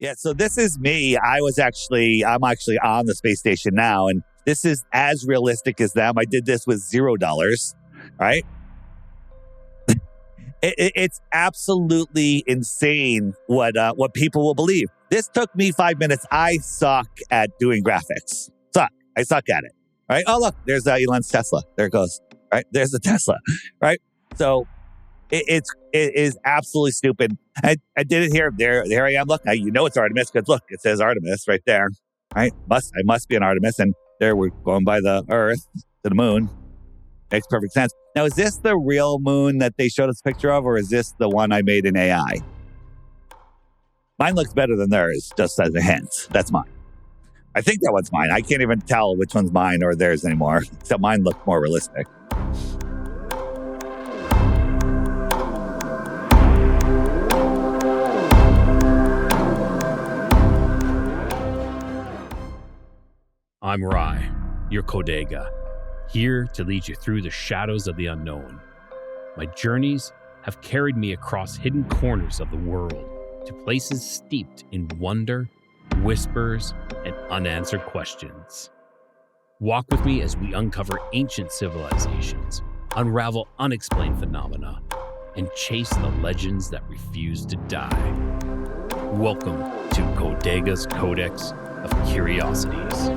Yeah, so this is me. I'm actually on the space station now, and this is as realistic as them. I did this with $0, right? It's absolutely insane what people will believe. This took me 5 minutes. I suck at doing graphics. I suck at it. Right? Oh, look, there's Elon's Tesla. There it goes. Right? There's the Tesla. Right? So it is absolutely stupid. I did it here. There I am. Look, it's Artemis because look, it says Artemis right there. Right? I must be an Artemis, and there we're going by the Earth to the moon. Makes perfect sense. Now, is this the real moon that they showed us a picture of, or is this the one I made in AI? Mine looks better than theirs, just as a hint. That's mine. I think that one's mine. I can't even tell which one's mine or theirs anymore, except mine look more realistic. I'm Rye, your Codega, here to lead you through the shadows of the unknown. My journeys have carried me across hidden corners of the world to places steeped in wonder, whispers, and unanswered questions. Walk with me as we uncover ancient civilizations, unravel unexplained phenomena, and chase the legends that refuse to die. Welcome to Codega's Codex of Curiosities.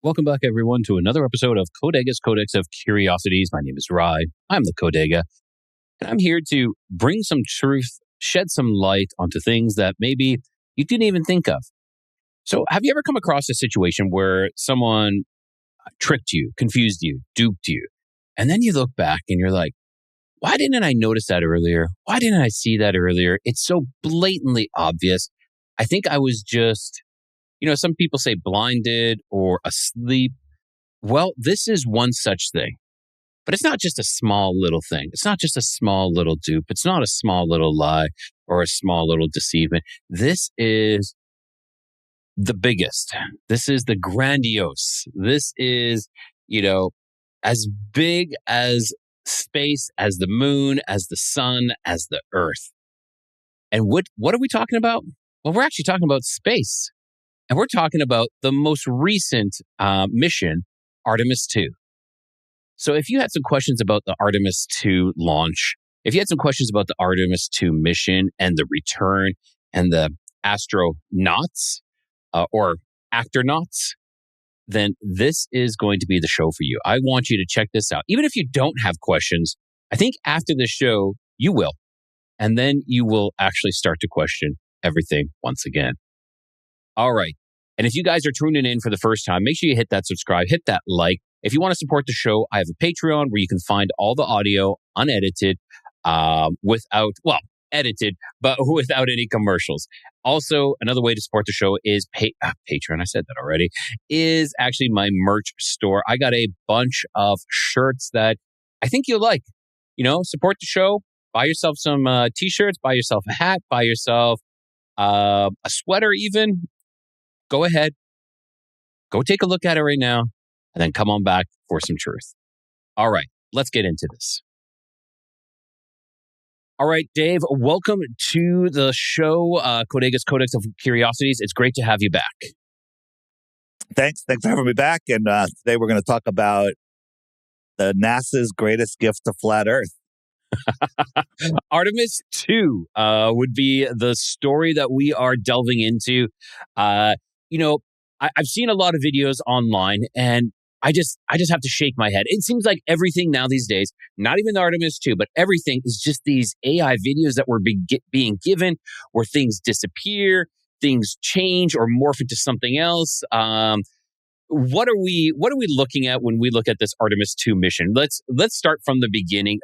Welcome back, everyone, to another episode of Codega's Codex of Curiosities. My name is Rye. I'm the Codega, and I'm here to bring some truth, shed some light onto things that maybe you didn't even think of. So have you ever come across a situation where someone tricked you, confused you, duped you, and then you look back and you're like, why didn't I notice that earlier? Why didn't I see that earlier? It's so blatantly obvious. I think I was just... some people say blinded or asleep. Well, this is one such thing. But it's not just a small little thing. It's not just a small little dupe. It's not a small little lie or a small little deceivement. This is the biggest. This is the grandiose. This is, as big as space, as the moon, as the sun, as the earth. And what are we talking about? Well, we're actually talking about space. And we're talking about the most recent mission, Artemis 2. So if you had some questions about the Artemis 2 launch, if you had some questions about the Artemis 2 mission and the return and the astronauts or actonauts, then this is going to be the show for you. I want you to check this out. Even if you don't have questions, I think after the show, you will. And then you will actually start to question everything once again. All right. And if you guys are tuning in for the first time, make sure you hit that subscribe, hit that like. If you want to support the show, I have a Patreon where you can find all the audio unedited, edited, but without any commercials. Also, another way to support the show is Patreon. I said that already, is actually my merch store. I got a bunch of shirts that I think you'll like. Support the show, buy yourself some t-shirts, buy yourself a hat, buy yourself a sweater even. Go ahead, go take a look at it right now, and then come on back for some truth. All right, let's get into this. All right, Dave, welcome to the show, Codega's Codex of Curiosities. It's great to have you back. Thanks for having me back. And today we're going to talk about the NASA's greatest gift to flat Earth. Artemis 2 would be the story that we are delving into. I've seen a lot of videos online, and I just have to shake my head. It seems like everything now these days, not even the Artemis 2, but everything is just these AI videos that were being given where things disappear, things change or morph into something else. what are we looking at when we look at this Artemis 2 mission? Let's start from the beginning.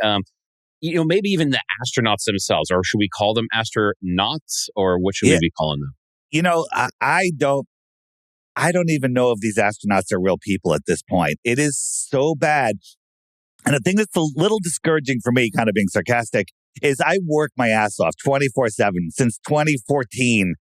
Maybe even the astronauts themselves, or should we call them astronauts, or what should we be calling them? I don't even know if these astronauts are real people at this point. It is so bad. And the thing that's a little discouraging for me, kind of being sarcastic, is I work my ass off 24/7 since 2014,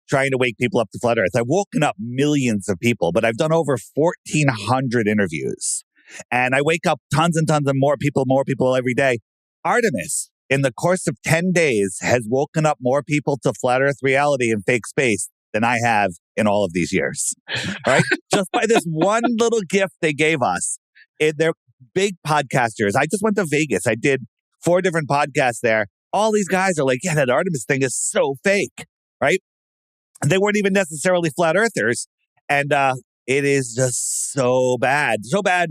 trying to wake people up to flat Earth. I've woken up millions of people, but I've done over 1,400 interviews. And I wake up tons and tons of more people every day. Artemis, in the course of 10 days, has woken up more people to flat Earth reality and fake space than I have in all of these years. All right? Just by this one little gift they gave us. They're big podcasters. I just went to Vegas. I did 4 different podcasts there. All these guys are like, yeah, that Artemis thing is so fake, right? They weren't even necessarily flat earthers. And it is just so bad,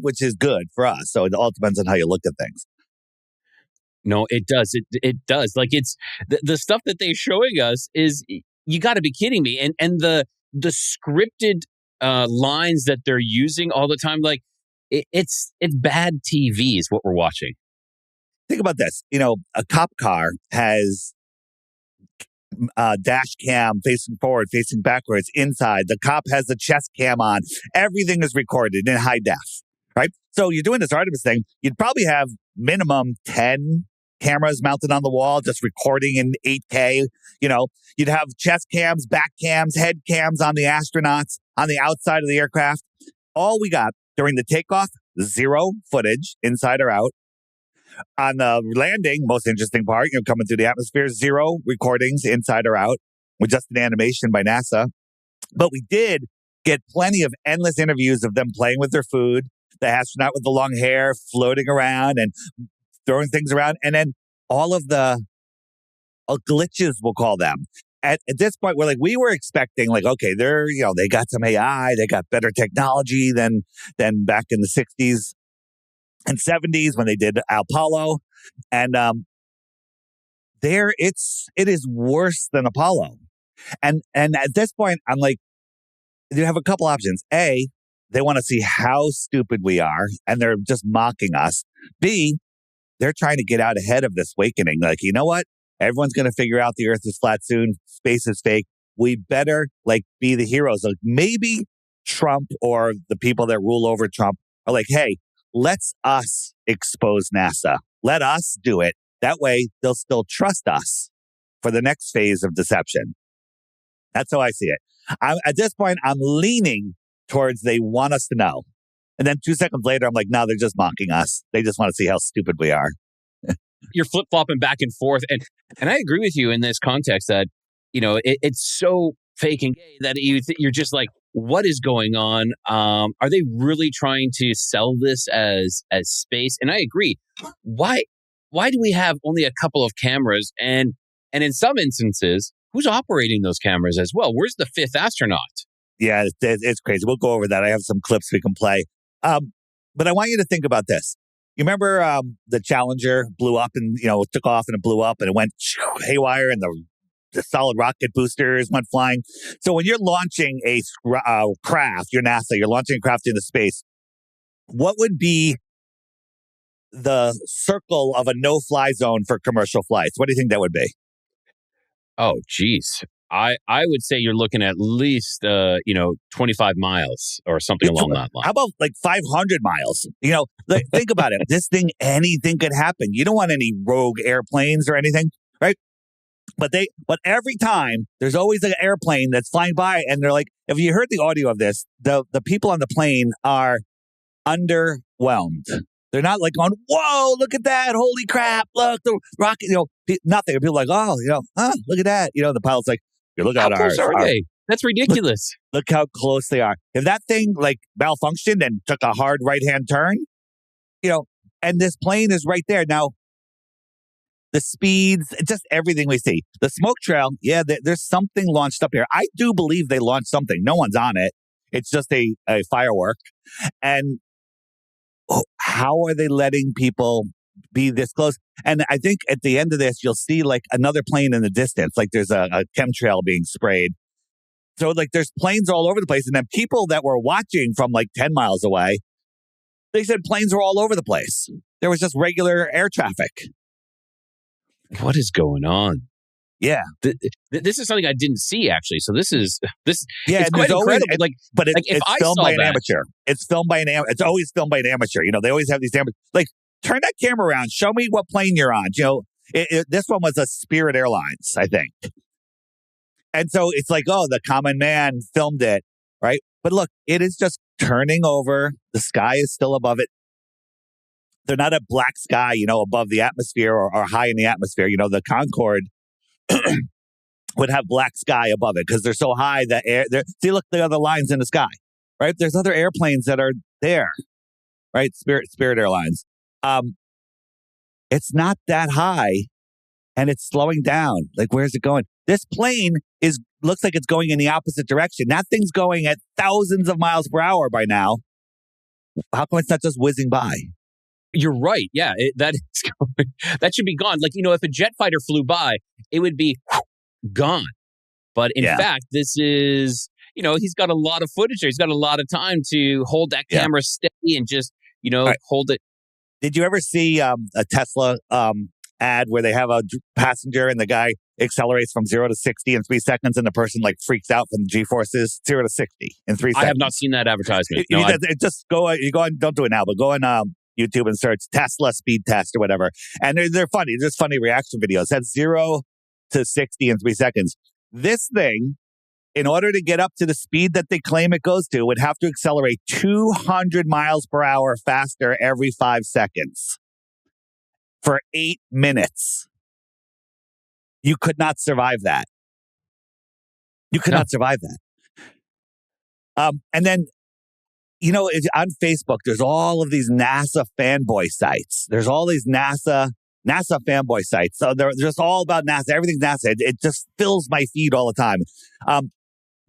which is good for us. So it all depends on how you look at things. No, it does. It does. Like, it's the stuff that they're showing us is, you got to be kidding me. And the scripted lines that they're using all the time, like it's bad TV is what we're watching. Think about this. A cop car has dash cam facing forward, facing backwards, inside. The cop has a chest cam on. Everything is recorded in high def, right? So you're doing this Artemis thing. You'd probably have minimum 10 cameras mounted on the wall, just recording in 8K. You'd have chest cams, back cams, head cams on the astronauts, on the outside of the aircraft. All we got during the takeoff, 0 footage, inside or out. On the landing, most interesting part, coming through the atmosphere, 0 recordings, inside or out, with just an animation by NASA. But we did get plenty of endless interviews of them playing with their food, the astronaut with the long hair floating around and throwing things around, and then all of the glitches, we'll call them. At this point, we were expecting, okay, they got some AI, they got better technology than back in the 60s and 70s when they did Apollo. And it is worse than Apollo. And at this point, I'm like, you have a couple options. A, they want to see how stupid we are, and they're just mocking us. B, they're trying to get out ahead of this awakening. Like, you know what? Everyone's going to figure out the Earth is flat soon. Space is fake. We better be the heroes. Like, maybe Trump or the people that rule over Trump are like, hey, let's us expose NASA. Let us do it. That way, they'll still trust us for the next phase of deception. That's how I see it. At this point, I'm leaning towards they want us to know. And then 2 seconds later, I'm like, no, they're just mocking us. They just want to see how stupid we are. You're flip-flopping back and forth. And I agree with you in this context that, it's so fake and gay that you're just like, what is going on? Are they really trying to sell this as space? And I agree. Why do we have only a couple of cameras? And in some instances, who's operating those cameras as well? Where's the 5th astronaut? Yeah, it's crazy. We'll go over that. I have some clips we can play. But I want you to think about this. You remember the Challenger blew up and, took off and it blew up and it went haywire and the solid rocket boosters went flying. So when you're launching a craft, you're NASA, you're launching a craft into space, what would be the circle of a no-fly zone for commercial flights? What do you think that would be? Oh, geez. I would say you're looking at least, 25 miles or something along that line. How about 500 miles? Think about it. This thing, anything could happen. You don't want any rogue airplanes or anything, right? But every time there's always an airplane that's flying by and they're like, if you heard the audio of this, the people on the plane are underwhelmed. They're not going, whoa, look at that. Holy crap. Look, the rocket, nothing. People are like, look at that. The pilot's like, look at ours. How close are they? That's ridiculous. Look how close they are. If that thing malfunctioned and took a hard right-hand turn, and this plane is right there. Now, the speeds, just everything we see. The smoke trail, yeah, there's something launched up here. I do believe they launched something. No one's on it. It's just a firework. And how are they letting people be this close? And I think at the end of this, you'll see another plane in the distance. There's a chemtrail being sprayed. So like there's planes all over the place. And then people that were watching from like 10 miles away, they said planes were all over the place. There was just regular air traffic. What is going on? Yeah. This is something I didn't see, actually. So this yeah, it's quite incredible. But if it's I filmed saw by an that, amateur. It's filmed by it's always filmed by an amateur. You know, they always have these amateurs. Like, turn that camera around. Show me what plane you're on. You know, this one was a Spirit Airlines, I think. And so it's like, oh, the common man filmed it, right? But look, it is just turning over. The sky is still above it. They're not a black sky, you know, above the atmosphere or high in the atmosphere. You know, the Concorde would have black sky above it because they're so high that air. See, look, the other lines in the sky, right? There's other airplanes that are there, right? Spirit Airlines. It's not that high, and it's slowing down. Like, where's it going? This plane looks like it's going in the opposite direction. That thing's going at thousands of miles per hour by now. How come it's not just whizzing by? You're right. Yeah, that should be gone. Like, you know, if a jet fighter flew by, it would be gone. But in fact, this is, you know, he's got a lot of footage there. He's got a lot of time to hold that camera steady and just, you know, hold it. Did you ever see a Tesla ad where they have a passenger and the guy accelerates from 0 to 60 in 3 seconds and the person like freaks out from the G-forces 0 to 60 in 3 seconds? I have not seen that advertisement. No, just go on, don't do it now, but go on YouTube and search Tesla speed test or whatever. And they're funny. There's funny reaction videos. That's 0 to 60 in 3 seconds. This thing, in order to get up to the speed that they claim it goes to, would have to accelerate 200 miles per hour faster every 5 seconds for 8 minutes. You could not survive that. You could not survive that. And then, you know, on Facebook, there's all of these NASA fanboy sites. There's all these NASA fanboy sites. So they're just all about NASA. Everything's NASA. It just fills my feed all the time.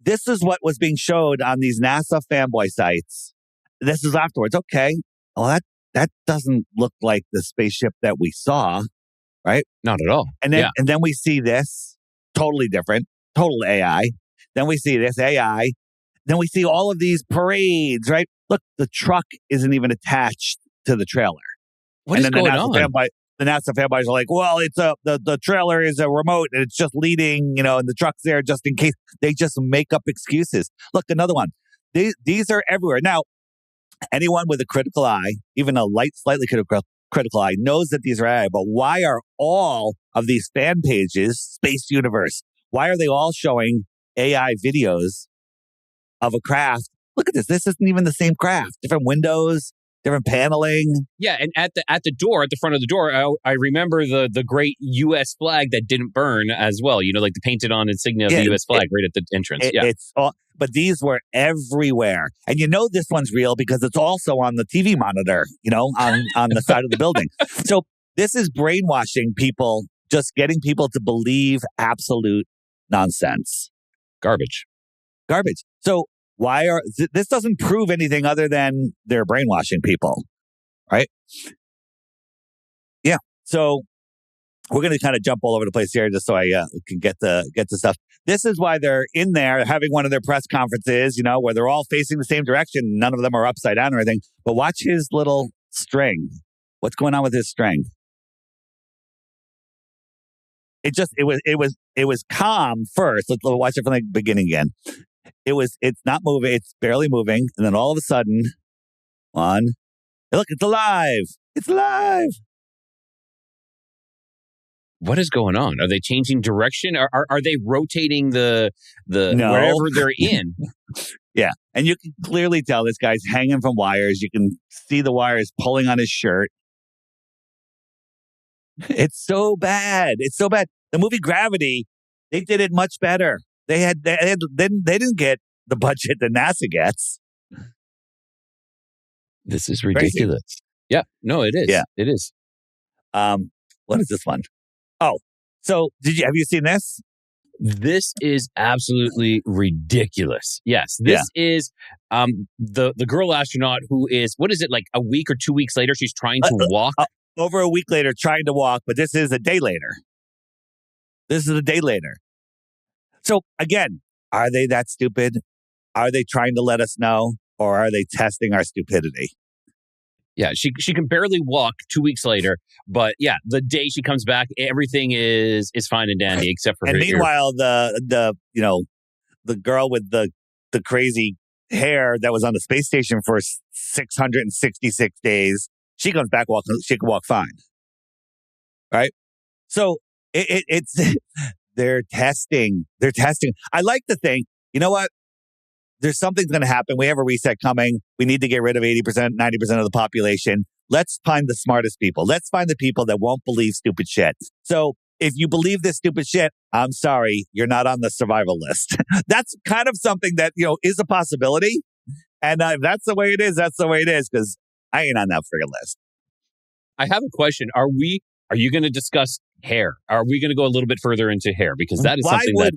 This is what was being showed on these NASA fanboy sites. This is afterwards. Okay. Well, that doesn't look like the spaceship that we saw, right? Not at all. And then we see this totally different, total AI. Then we see this AI. Then we see all of these parades, right? Look, the truck isn't even attached to the trailer. What is going on? The NASA fanboys are like, well, it's the trailer is a remote and it's just leading, you know, and the truck's there just in case. They just make up excuses. Look, another one. These are everywhere. Now, anyone with a critical eye, even a slightly critical eye, knows that these are AI. But why are all of these fan pages, Space Universe, why are they all showing AI videos of a craft? Look at this. This isn't even the same craft. Different windows, different paneling. Yeah, and at the door, at the front of the door, I remember the great U.S. flag that didn't burn as well. You know, like the painted on insignia of the U.S. flag right at the entrance. It's all, but these were everywhere, and you know this one's real because it's also on the TV monitor. You know, on the side of the building. So this is brainwashing people, just getting people to believe absolute nonsense, garbage. So. This doesn't prove anything other than they're brainwashing people, right? Yeah. So we're going to kind of jump all over the place here just so I can get the stuff. This is why they're in there having one of their press conferences, you know, where they're all facing the same direction. None of them are upside down or anything. But watch his little string. What's going on with his string? It was calm first. Let's watch it from the beginning again. It's not moving. It's barely moving. And then all of a sudden, look, it's alive. It's alive. What is going on? Are they changing direction? Are they rotating the wherever they're in? Yeah. And you can clearly tell this guy's hanging from wires. You can see the wires pulling on his shirt. It's so bad. It's so bad. The movie Gravity, they did it much better. They didn't get the budget that NASA gets. This is ridiculous. Crazy. Yeah, no, it is. Yeah, it is. What is this one? Oh, so have you seen this? This is absolutely ridiculous. Yes, this is the girl astronaut who is, what is it, like a week or 2 weeks later, she's trying to walk? Over a week later, trying to walk, but this is a day later. So again, Are they that stupid? Are they trying to let us know? Or are they testing our stupidity? Yeah, she can barely walk 2 weeks later, but yeah, the day she comes back, everything is fine and dandy except for And her ear. meanwhile, the girl with the crazy hair that was on the space station for 666 days, she comes back walking. She can walk fine, right? So it's they're testing. They're testing. I like to think, you know what? There's something's going to happen. We have a reset coming. We need to get rid of 80%, 90% of the population. Let's find the smartest people. Let's find the people that won't believe stupid shit. So if you believe this stupid shit, I'm sorry, you're not on the survival list. That's kind of something that, is a possibility. And if that's the way it is, that's the way it is, because I ain't on that friggin' list. I have a question. Are you going to discuss hair? Are we going to go a little bit further into hair? Because that is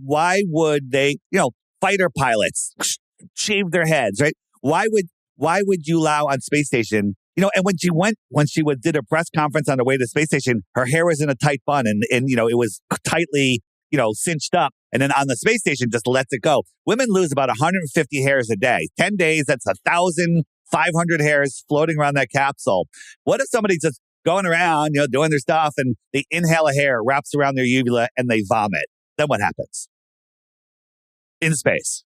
why would they, fighter pilots shave their heads, right? Why would you allow on space station, and when she did a press conference on the way to the space station, her hair was in a tight bun and it was tightly, cinched up. And then on the space station, just lets it go. Women lose about 150 hairs a day. 10 days, that's 1,500 hairs floating around that capsule. What if somebody's just going around, doing their stuff and they inhale a hair, wraps around their uvula and they vomit? Then what happens? In space.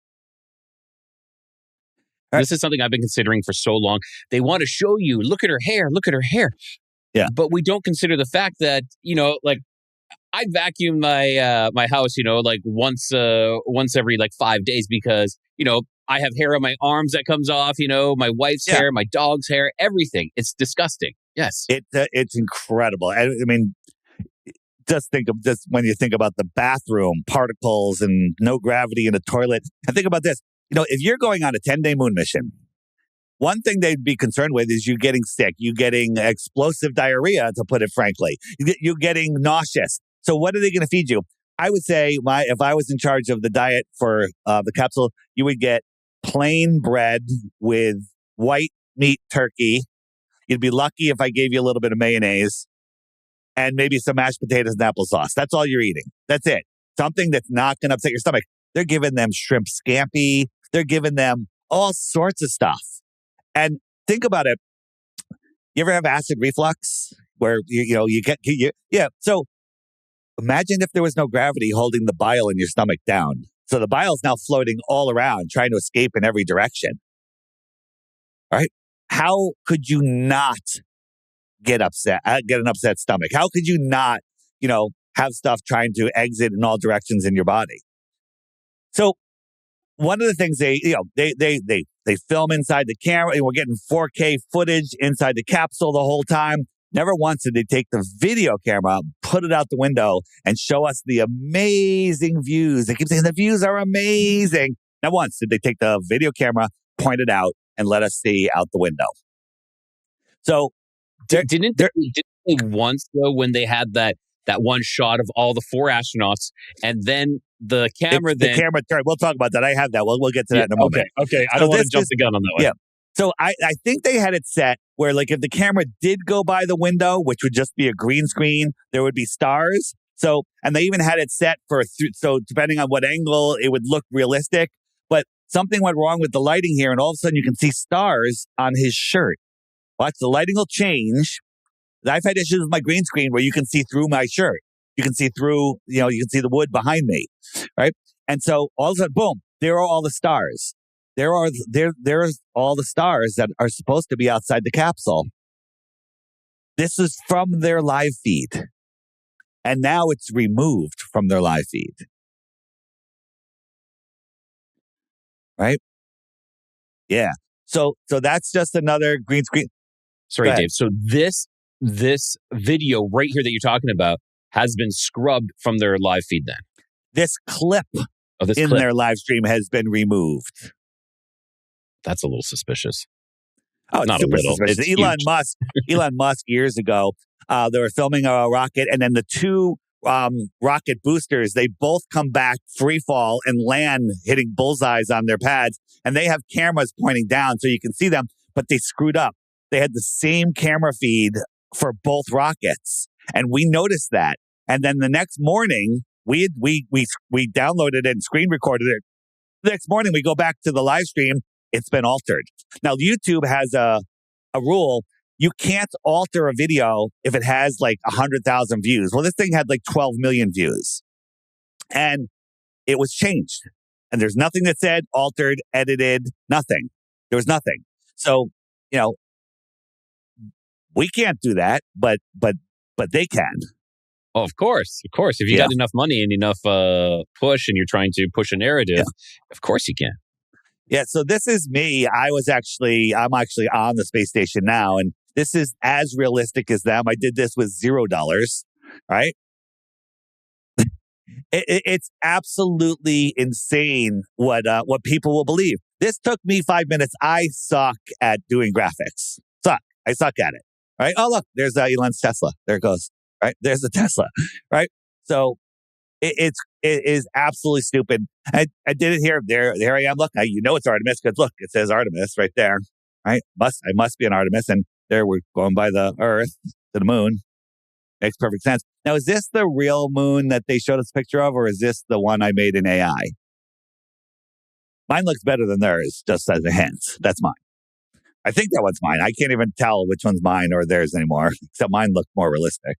This is something I've been considering for so long. They want to show you, look at her hair. Yeah. But we don't consider the fact that, I vacuum my house, once every 5 days because, I have hair on my arms that comes off, my wife's hair, my dog's hair, everything. It's disgusting. Yes. It's incredible. I mean, just think of this when you think about the bathroom, particles and no gravity in the toilet. And think about this. If you're going on a 10-day moon mission, one thing they'd be concerned with is you getting sick, you getting explosive diarrhea, to put it frankly, you getting nauseous. So what are they going to feed you? I would say if I was in charge of the diet for the capsule, you would get plain bread with white meat turkey. You'd be lucky if I gave you a little bit of mayonnaise and maybe some mashed potatoes and applesauce. That's all you're eating. That's it. Something that's not going to upset your stomach. They're giving them shrimp scampi. They're giving them all sorts of stuff. And think about it. You ever have acid reflux where So imagine if there was no gravity holding the bile in your stomach down. So the bile is now floating all around, trying to escape in every direction. All right. How could you not get an upset stomach? How could you not, have stuff trying to exit in all directions in your body? So one of the things they film inside the camera, and we're getting 4K footage inside the capsule the whole time. Never once did they take the video camera, put it out the window, and show us the amazing views. They keep saying the views are amazing. Not once did they take the video camera, point it out, and let us see out the window. So didn't they once though when they had that one shot of all the 4 astronauts and then the camera turned. We'll talk about that. I have that. We'll get to that in a moment. Okay. I don't want to jump the gun on that one. Yeah. So I think they had it set where if the camera did go by the window, which would just be a green screen, there would be stars. So, and they even had it set so depending on what angle, it would look realistic. But something went wrong with the lighting here, and all of a sudden you can see stars on his shirt. Watch, the lighting will change. I've had issues with my green screen where you can see through my shirt. You can see through, you can see the wood behind me, right? And so all of a sudden, boom, there are all the stars. There's all the stars that are supposed to be outside the capsule. This is from their live feed. And now it's removed from their live feed. Right? Yeah. So that's just another green screen. Sorry, Dave. So this video right here that you're talking about has been scrubbed from their live feed then? This clip their live stream has been removed. That's a little suspicious. Oh, not a little. Suspicious. Elon Musk years ago, they were filming a rocket, and then the 2 rocket boosters, they both come back free fall and land hitting bullseyes on their pads, and they have cameras pointing down so you can see them, but they screwed up. They had the same camera feed for both rockets, and we noticed that. And then the next morning, we downloaded it and screen recorded it The next morning, we go back to the live stream. It's been altered. Now, YouTube has a rule. You can't alter a video if it has like 100,000 views. Well, this thing had like 12 million views. And it was changed. And there's nothing that said altered, edited, nothing. There was nothing. So, we can't do that, but they can. Oh, of course. Of course. If you got enough money and enough push and you're trying to push a narrative, of course you can. Yeah. So this is me. I'm actually on the space station now, and this is as realistic as them. I did this with $0, right? It's absolutely insane what people will believe. This took me 5 minutes. I suck at doing graphics. I suck at it. Right? Oh, look, there's Elon's Tesla. There it goes. Right? There's the Tesla. Right? So it is absolutely stupid. I did it here. There I am. Look, it's Artemis because look, it says Artemis right there. Right? I must be an Artemis, and there we're going by the Earth to the moon. Makes perfect sense. Now, is this the real moon that they showed us a picture of, or is this the one I made in AI? Mine looks better than theirs, just as a hint. That's mine. I think that one's mine. I can't even tell which one's mine or theirs anymore, except mine looked more realistic.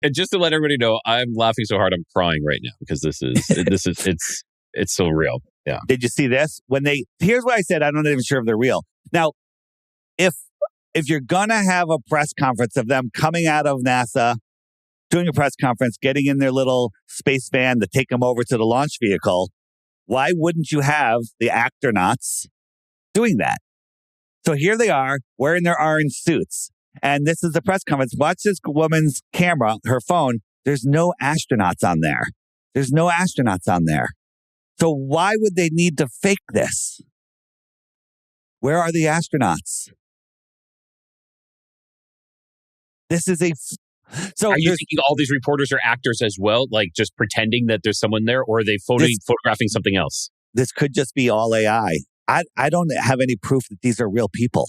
And just to let everybody know, I'm laughing so hard I'm crying right now because it's so real. Yeah. Did you see this? Here's what I said. I'm not even sure if they're real. Now, if you're going to have a press conference of them coming out of NASA, doing a press conference, getting in their little space van to take them over to the launch vehicle, why wouldn't you have the astronauts doing that? So here they are wearing their orange suits. And this is the press conference. Watch this woman's camera, her phone. There's no astronauts on there. There's no astronauts on there. So why would they need to fake this? Where are the astronauts? This is So are you thinking all these reporters are actors as well, like just pretending that there's someone there, or are they photographing something else? This could just be all AI. I don't have any proof that these are real people.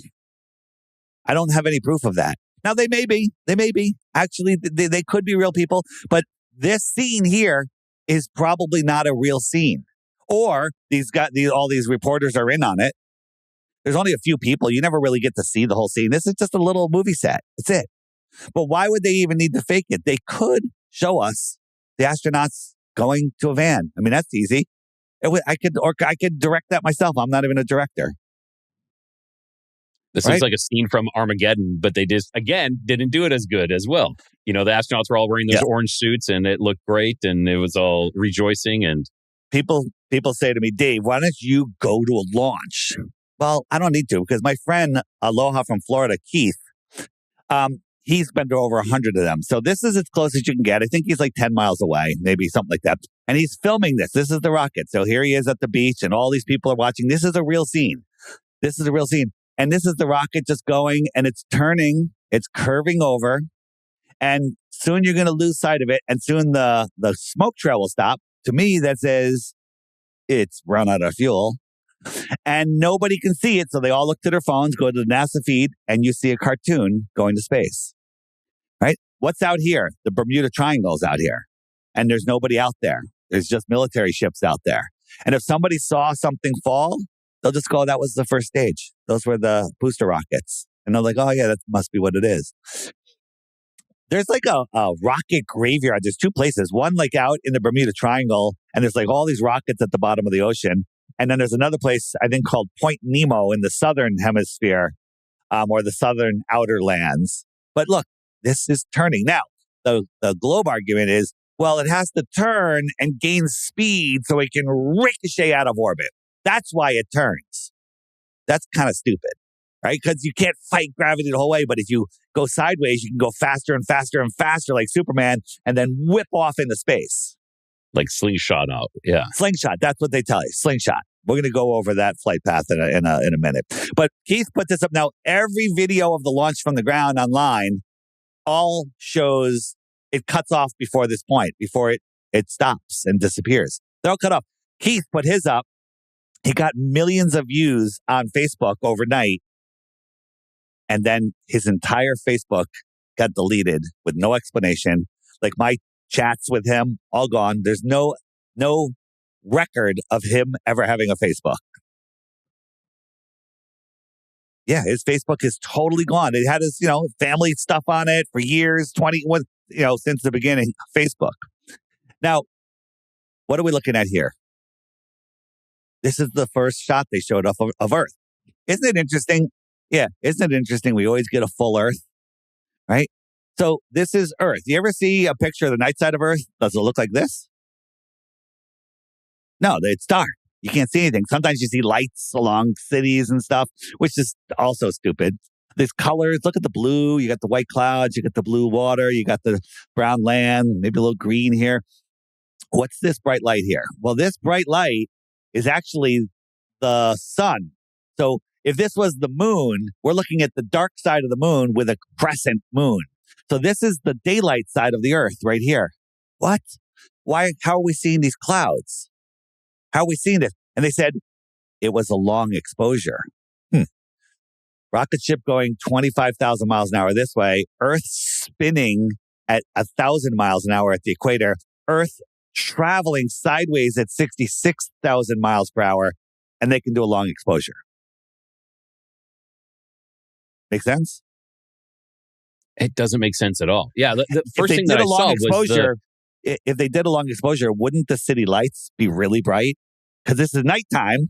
I don't have any proof of that. Now, they may be. Actually, they could be real people. But this scene here is probably not a real scene. Or all these reporters are in on it. There's only a few people. You never really get to see the whole scene. This is just a little movie set. That's it. But why would they even need to fake it? They could show us the astronauts going to a van. I mean, that's easy. I could direct that myself. I'm not even a director. This is like a scene from Armageddon, but they just, again, didn't do it as good as well. The astronauts were all wearing those orange suits and it looked great and it was all rejoicing. And people say to me, Dave, why don't you go to a launch? Well, I don't need to because my friend Aloha from Florida, Keith, he's been to over 100 of them. So this is as close as you can get. I think he's like 10 miles away, maybe something like that. And he's filming this. This is the rocket. So here he is at the beach and all these people are watching. This is a real scene. And this is the rocket just going and it's turning, it's curving over. And soon you're going to lose sight of it. And soon the smoke trail will stop. To me, that says it's run out of fuel. And nobody can see it. So they all look to their phones, go to the NASA feed, and you see a cartoon going to space. Right? What's out here? The Bermuda Triangle's out here. And there's nobody out there. There's just military ships out there. And if somebody saw something fall, they'll just go, that was the first stage. Those were the booster rockets. And they're like, oh, yeah, that must be what it is. There's like a rocket graveyard. There's two places. One like out in the Bermuda Triangle, and there's like all these rockets at the bottom of the ocean. And then there's another place, I think, called Point Nemo in the southern hemisphere, or the southern outer lands. But look, this is turning. Now, the globe argument is, well, it has to turn and gain speed so it can ricochet out of orbit. That's why it turns. That's kind of stupid, right? Because you can't fight gravity the whole way. But if you go sideways, you can go faster and faster and faster like Superman and then whip off into space. Like slingshot out. Yeah. Slingshot. That's what they tell you. Slingshot. We're going to go over that flight path in a minute. But Keith put this up. Now, every video of the launch from the ground online all shows it cuts off before this point, before it stops and disappears. They're all cut off. Keith put his up. He got millions of views on Facebook overnight. And then his entire Facebook got deleted with no explanation. Like my chats with him, all gone. There's no record of him ever having a Facebook. Yeah, his Facebook is totally gone. It had his, family stuff on it for years, since the beginning, Facebook. Now, what are we looking at here? This is the first shot they showed of Earth. Isn't it interesting? Yeah, isn't it interesting? We always get a full Earth, right? So this is Earth. You ever see a picture of the night side of Earth? Does it look like this? No, it's dark. You can't see anything. Sometimes you see lights along cities and stuff, which is also stupid. There's colors. Look at the blue. You got the white clouds. You got the blue water. You got the brown land, maybe a little green here. What's this bright light here? Well, this bright light is actually the sun. So if this was the moon, we're looking at the dark side of the moon with a crescent moon. So this is the daylight side of the Earth right here. What? Why? How are we seeing these clouds? How are we seeing this? And they said it was a long exposure. Rocket ship going 25,000 miles an hour this way. Earth spinning at 1,000 miles an hour at the equator. Earth traveling sideways at 66,000 miles per hour. And they can do a long exposure. Make sense? It doesn't make sense at all. Yeah, the first thing that I saw was if they did a long exposure, wouldn't the city lights be really bright? Because this is nighttime.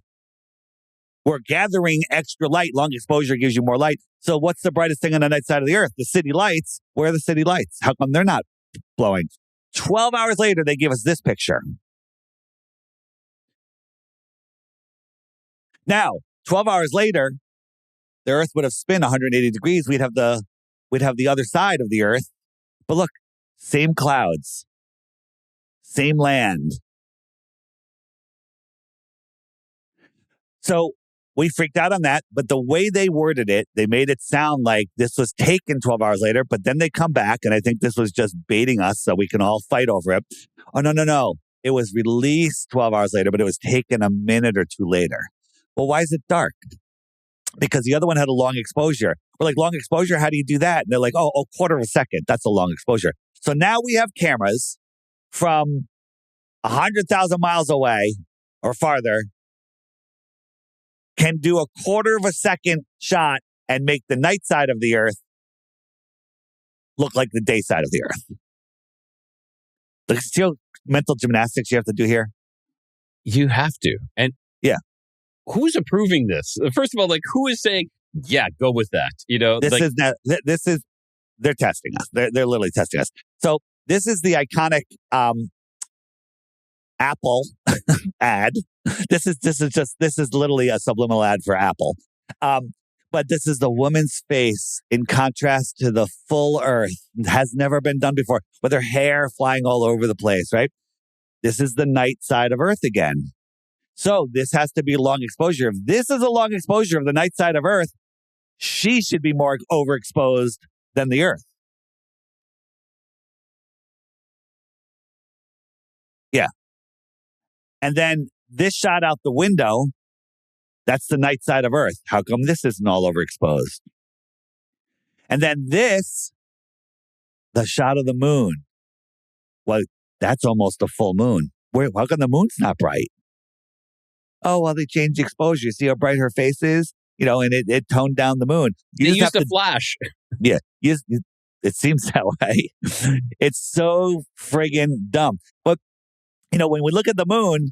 We're gathering extra light. Long exposure gives you more light. So what's the brightest thing on the night side of the Earth? The city lights. Where are the city lights? How come they're not glowing? 12 hours later, they give us this picture. Now, 12 hours later, the Earth would have spun 180 degrees. We'd have the other side of the Earth. But look, same clouds, same land. So we freaked out on that. But the way they worded it, they made it sound like this was taken 12 hours later. But then they come back, and I think this was just baiting us so we can all fight over it. Oh, no. It was released 12 hours later, but it was taken a minute or two later. Well, why is it dark? Because the other one had a long exposure. We're like, long exposure, how do you do that? And they're like, oh, quarter of a second. That's a long exposure. So now we have cameras from 100,000 miles away or farther can do a quarter of a second shot and make the night side of the Earth look like the day side of the Earth. Look, see how mental gymnastics you have to do here? You have to. And yeah. Who's approving this? First of all, who is saying, yeah, go with that? They're testing us. They're literally testing us. So this is the iconic Apple ad. This is literally a subliminal ad for Apple. But this is the woman's face in contrast to the full Earth. It has never been done before, with her hair flying all over the place, right? This is the night side of Earth again. So this has to be a long exposure. If this is a long exposure of the night side of Earth, she should be more overexposed than the Earth. Yeah. And then this shot out the window, that's the night side of Earth. How come this isn't all overexposed? And then this, the shot of the moon. Well, that's almost a full moon. How come the moon's not bright? Oh, well, they changed the exposure. See how bright her face is? And it toned down the moon. They used a flash. Yeah. It seems that way. It's so friggin' dumb. But, when we look at the moon,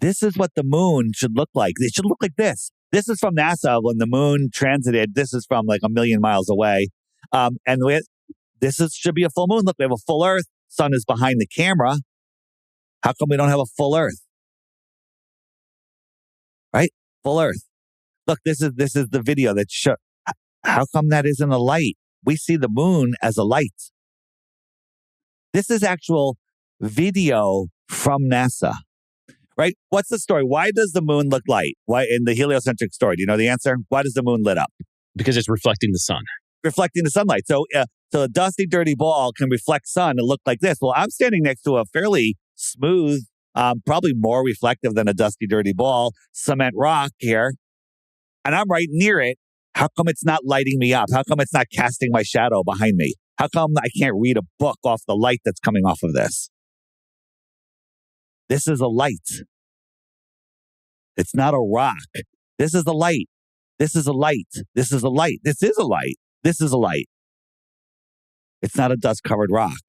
this is what the moon should look like. It should look like this. This is from NASA when the moon transited. This is from 1 million miles away. Should be a full moon. Look, we have a full Earth. Sun is behind the camera. How come we don't have a full Earth? Right? Full Earth. Look, this is the video that shows. How come that isn't a light? We see the moon as a light. This is actual video from NASA. Right? What's the story? Why does the moon look light? Why in the heliocentric story? Do you know the answer? Why does the moon lit up? Because it's reflecting the sun. Reflecting the sunlight. So a dusty, dirty ball can reflect sun and look like this. Well, I'm standing next to a fairly smooth, probably more reflective than a dusty, dirty ball, cement rock here. And I'm right near it. How come it's not lighting me up? How come it's not casting my shadow behind me? How come I can't read a book off the light that's coming off of this? This is a light. It's not a rock. This is a light. This is a light. This is a light. This is a light. This is a light. It's not a dust-covered rock.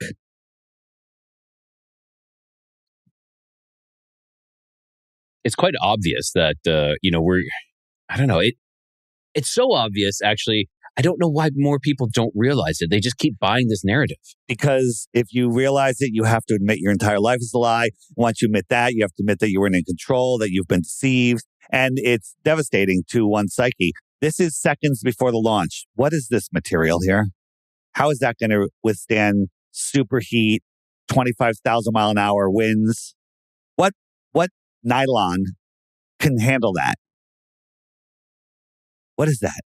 It's quite obvious that, I don't know. It's so obvious, actually. I don't know why more people don't realize it. They just keep buying this narrative. Because if you realize it, you have to admit your entire life is a lie. Once you admit that, you have to admit that you weren't in control, that you've been deceived. And it's devastating to one's psyche. This is seconds before the launch. What is this material here? How is that going to withstand superheat, 25,000 mile an hour winds? What nylon can handle that? What is that?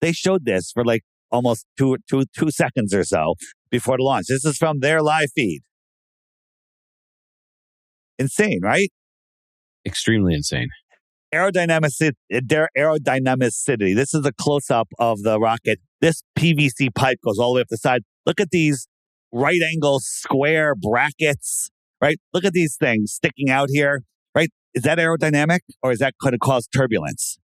They showed this for like almost two seconds or so before the launch. This is from their live feed. Insane, right? Extremely insane. Aerodynamicity. This is a close-up of the rocket. This PVC pipe goes all the way up the side. Look at these right angle square brackets, right? Look at these things sticking out here, right? Is that aerodynamic or is that going to cause turbulence?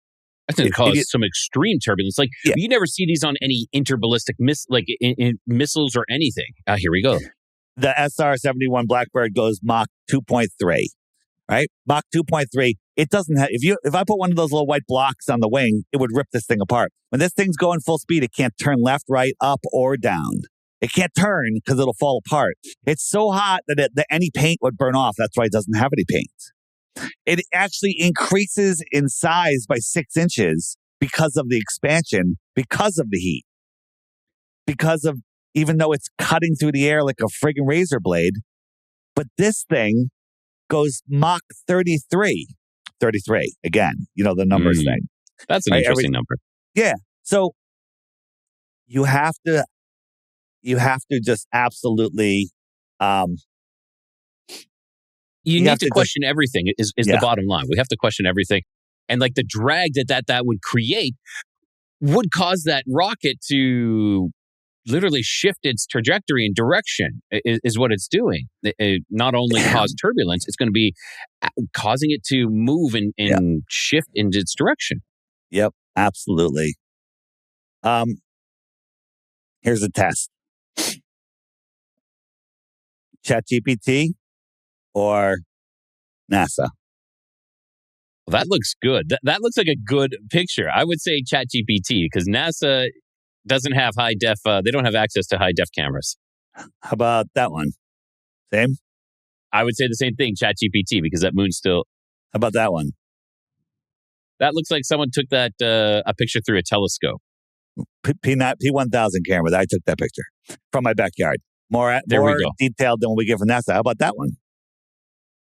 I think it caused some extreme turbulence. Like, you never see these on any interballistic missiles or anything. Here we go. The SR-71 Blackbird goes Mach 2.3, right? Mach 2.3. It doesn't have, if I put one of those little white blocks on the wing, it would rip this thing apart. When this thing's going full speed, it can't turn left, right, up, or down. It can't turn because it'll fall apart. It's so hot that any paint would burn off. That's why it doesn't have any paint. It actually increases in size by 6 inches because of the expansion, because of the heat, because of, even though it's cutting through the air like a friggin' razor blade, but this thing goes Mach 33. 33, again, the numbers thing. That's an interesting number. Yeah. So you have to just absolutely, you need to question everything is the bottom line. We have to question everything. And like the drag that would create would cause that rocket to literally shift its trajectory and direction is what it's doing. It not only cause turbulence, it's going to be causing it to move and shift in its direction. Yep, absolutely. Here's a test. ChatGPT or NASA? Well, that looks good. That looks like a good picture. I would say ChatGPT because NASA doesn't have high def. They don't have access to high def cameras. How about that one? Same? I would say the same thing, ChatGPT, because that moon's still. How about that one? That looks like someone took that a picture through a telescope. P1000 camera. I took that picture from my backyard. More detailed than what we get from NASA. How about that one?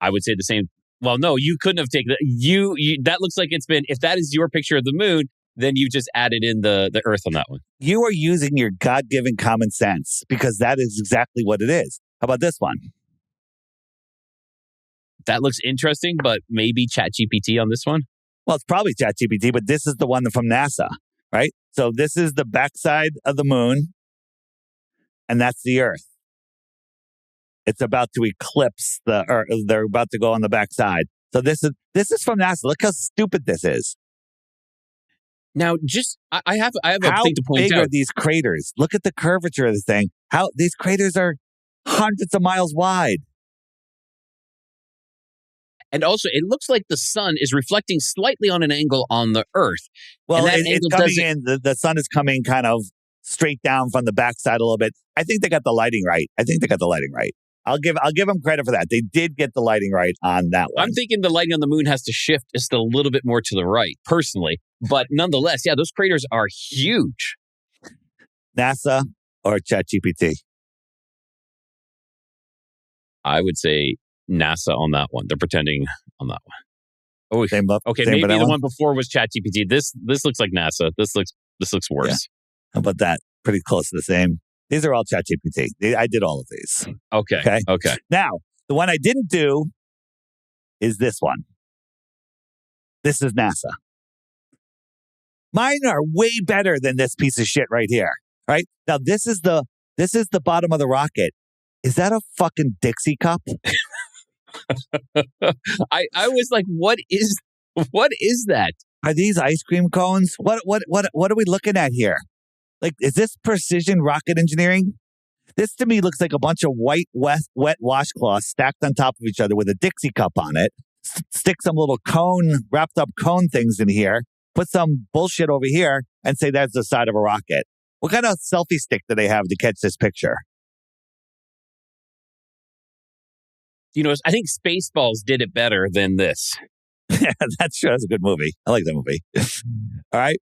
I would say the same. Well, no, you couldn't have taken that. You that looks like it's been. If that is your picture of the moon, then you just added in the Earth on that one. You are using your God-given common sense because that is exactly what it is. How about this one? That looks interesting, but maybe ChatGPT on this one? Well, it's probably ChatGPT, but this is the one from NASA, right? So this is the backside of the moon, and that's the Earth. It's about to eclipse the Earth. They're about to go on the backside. So this is from NASA. Look how stupid this is. Now, I have a thing to point out. How big are these craters? Look at the curvature of this thing. How these craters are hundreds of miles wide. And also, it looks like the sun is reflecting slightly on an angle on the Earth. Well, it's coming in. The sun is coming kind of straight down from the backside a little bit. I think they got the lighting right. I'll give them credit for that. They did get the lighting right on that one. I'm thinking the lighting on the moon has to shift just a little bit more to the right, personally. But nonetheless, yeah, those craters are huge. NASA or ChatGPT? I would say NASA on that one. They're pretending on that one. Oh, same maybe the one before was ChatGPT. This looks like NASA. This looks worse. Yeah. How about that? Pretty close to the same. These are all ChatGPT. I did all of these. Okay. Now, the one I didn't do is this one. This is NASA. Mine are way better than this piece of shit right here. Right? Now, this is the bottom of the rocket. Is that a fucking Dixie cup? I was like, what is that? Are these ice cream cones? What are we looking at here? Like, is this precision rocket engineering? This to me looks like a bunch of white, wet washcloths stacked on top of each other with a Dixie cup on it. Stick some little wrapped up cone things in here. Put some bullshit over here and say that's the side of a rocket. What kind of selfie stick do they have to catch this picture? You know, I think Spaceballs did it better than this. Yeah, that's true. That's a good movie. I like that movie. All right.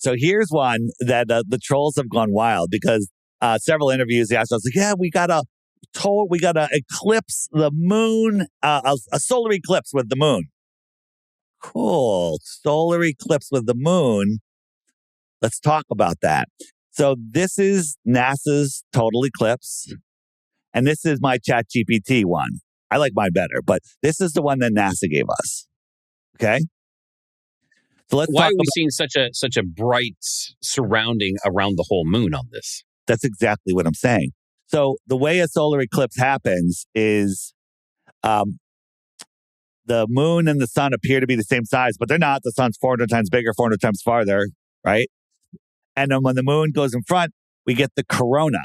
So here's one that the trolls have gone wild because several interviews, the astronauts like, yeah, we got to eclipse the moon, a solar eclipse with the moon. Cool. Solar eclipse with the moon. Let's talk about that. So this is NASA's total eclipse. And this is my ChatGPT one. I like mine better, but this is the one that NASA gave us. Okay. So let's Why talk are we about, seeing such a bright surrounding around the whole moon on this? that's exactly what I'm saying. So the way a solar eclipse happens is the moon and the sun appear to be the same size, but they're not. The sun's 400 times bigger, 400 times farther, right? And then when the moon goes in front, we get the corona.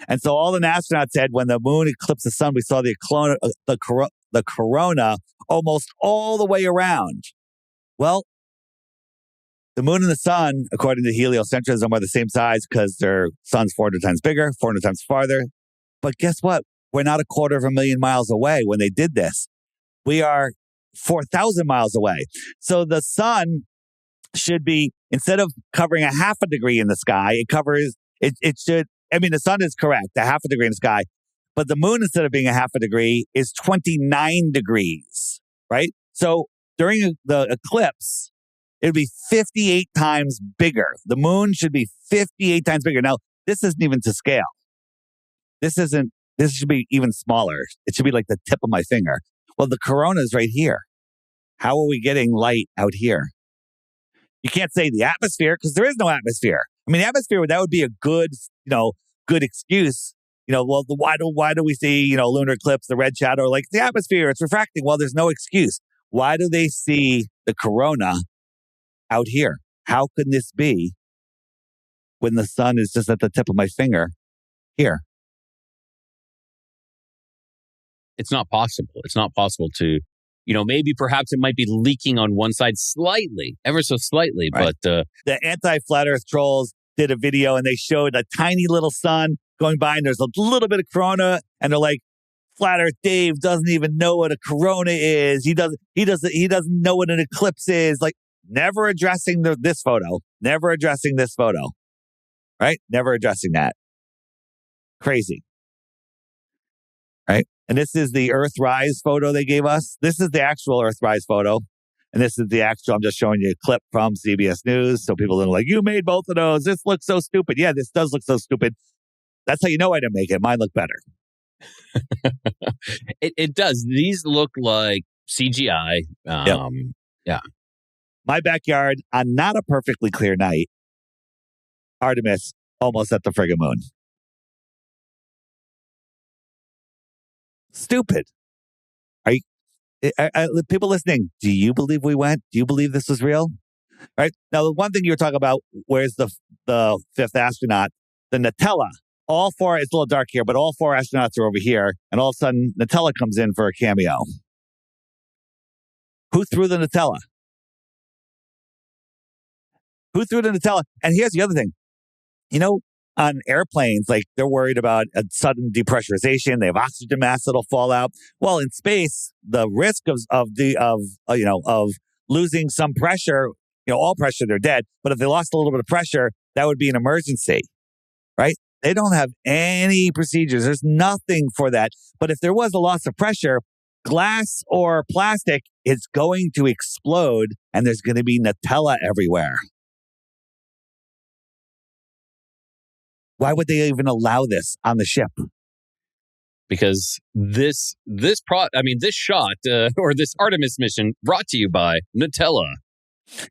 And so all the astronauts said when the moon eclipsed the sun, we saw the corona almost all the way around. Well, the moon and the sun, according to heliocentrism, are the same size because their sun's 400 times bigger, 400 times farther. But guess what? We're not 250,000 miles away when they did this. We are 4,000 miles away. So the sun should be, instead of covering a half a degree in the sky, it should, I mean, the sun is correct, a half a degree in the sky. But the moon, instead of being a half a degree, is 29 degrees, right? So during the eclipse, it would be 58 times bigger. The moon should be 58 times bigger. Now, this isn't even to scale. This should be even smaller. It should be like the tip of my finger. Well, the corona is right here. How are we getting light out here? You can't say the atmosphere because there is no atmosphere. I mean, the atmosphere, that would be a good excuse. Well, why do we see, lunar eclipse, the red shadow, like the atmosphere, it's refracting. Well, there's no excuse. Why do they see the corona out here? How can this be when the sun is just at the tip of my finger here? It's not possible. It's not possible to, maybe perhaps it might be leaking on one side slightly, ever so slightly. Right. But the anti-flat earth trolls did a video and they showed a tiny little sun going by and there's a little bit of corona and they're like, Flat Earth Dave doesn't even know what a corona is. He doesn't know what an eclipse is. Like, never addressing this photo. Never addressing this photo. Right? Never addressing that. Crazy. Right? And this is the Earthrise photo they gave us. This is the actual Earthrise photo. And this is the actual, I'm just showing you a clip from CBS News. So people are like, you made both of those. This looks so stupid. Yeah, this does look so stupid. That's how you know I didn't make it. Mine look better. It does. These look like CGI. Yeah. My backyard on not a perfectly clear night. Artemis almost at the friggin' moon. Stupid. Are you, people listening, do you believe we went? Do you believe this was real? All right. Now, the one thing you were talking about, where's the fifth astronaut? The Nutella. All four, it's a little dark here, but all four astronauts are over here. And all of a sudden, Nutella comes in for a cameo. Who threw the Nutella? Who threw the Nutella? And here's the other thing. On airplanes, like they're worried about a sudden depressurization. They have oxygen masks that'll fall out. Well, in space, the risk of losing some pressure, all pressure, they're dead. But if they lost a little bit of pressure, that would be an emergency, right? They don't have any procedures. There's nothing for that. But if there was a loss of pressure, glass or plastic is going to explode and there's going to be Nutella everywhere. Why would they even allow this on the ship? Because this shot or this Artemis mission brought to you by Nutella.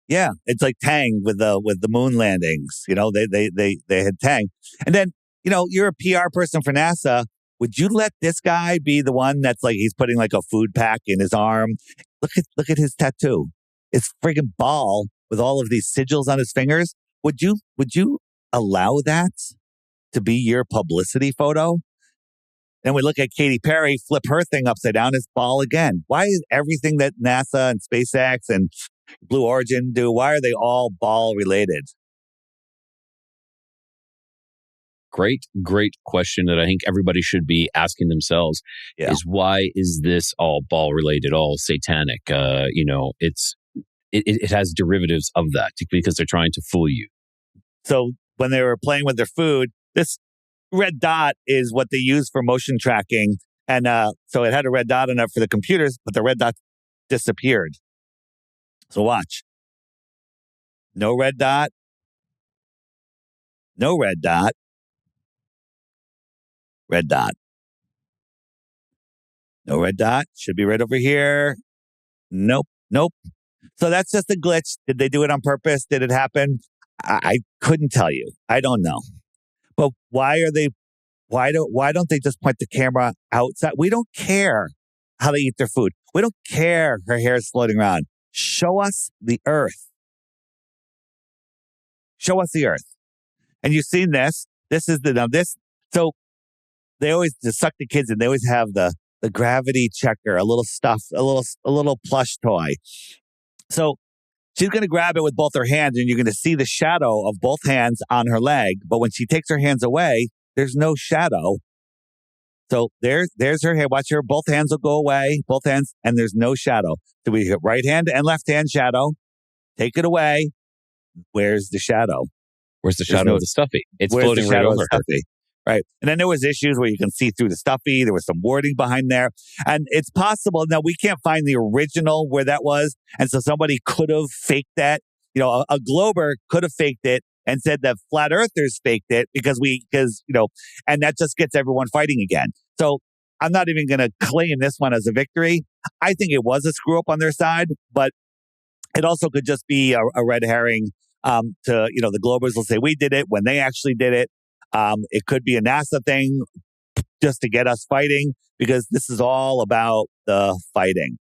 Yeah, it's like Tang with the moon landings. They had Tang, and then you're a PR person for NASA. would you let this guy be the one that's like, he's putting like a food pack in his arm? Look at his tattoo. It's friggin' ball with all of these sigils on his fingers. Would you allow that to be your publicity photo? Then we look at Katy Perry, flip her thing upside down, it's ball again. Why is everything that NASA and SpaceX and Blue Origin do, why are they all ball related? Great question that I think everybody should be asking themselves is why is this all ball related, all satanic? It has derivatives of that because they're trying to fool you. So when they were playing with their food, this red dot is what they use for motion tracking. And so it had a red dot on it for the computers, but the red dot disappeared. So watch. No red dot. No red dot. Red dot. No red dot. Should be right over here. Nope. So that's just a glitch. Did they do it on purpose? Did it happen? I couldn't tell you. I don't know. But why don't they just point the camera outside? We don't care how they eat their food. We don't care her hair is floating around. Show us the earth. Show us the earth. And you've seen this. This is this. So they always, to suck the kids in, they always have the gravity checker, a little stuff, a little plush toy. So she's going to grab it with both her hands, and you're going to see the shadow of both hands on her leg. But when she takes her hands away, there's no shadow. So there's her hand. Watch her. Both hands will go away. Both hands, and there's no shadow. So we hit right hand and left hand shadow. Take it away. Where's the shadow? Where's the shadow of the stuffy? It's floating right over her. Right. And then there was issues where you can see through the stuffy. There was some wording behind there. And it's possible. Now, we can't find the original where that was. And so somebody could have faked that. You know, a Glober could have faked it and said that flat earthers faked it because and that just gets everyone fighting again. So I'm not even going to claim this one as a victory. I think it was a screw up on their side, but it also could just be a red herring the Globers will say we did it when they actually did it. It could be a NASA thing just to get us fighting because this is all about the fighting.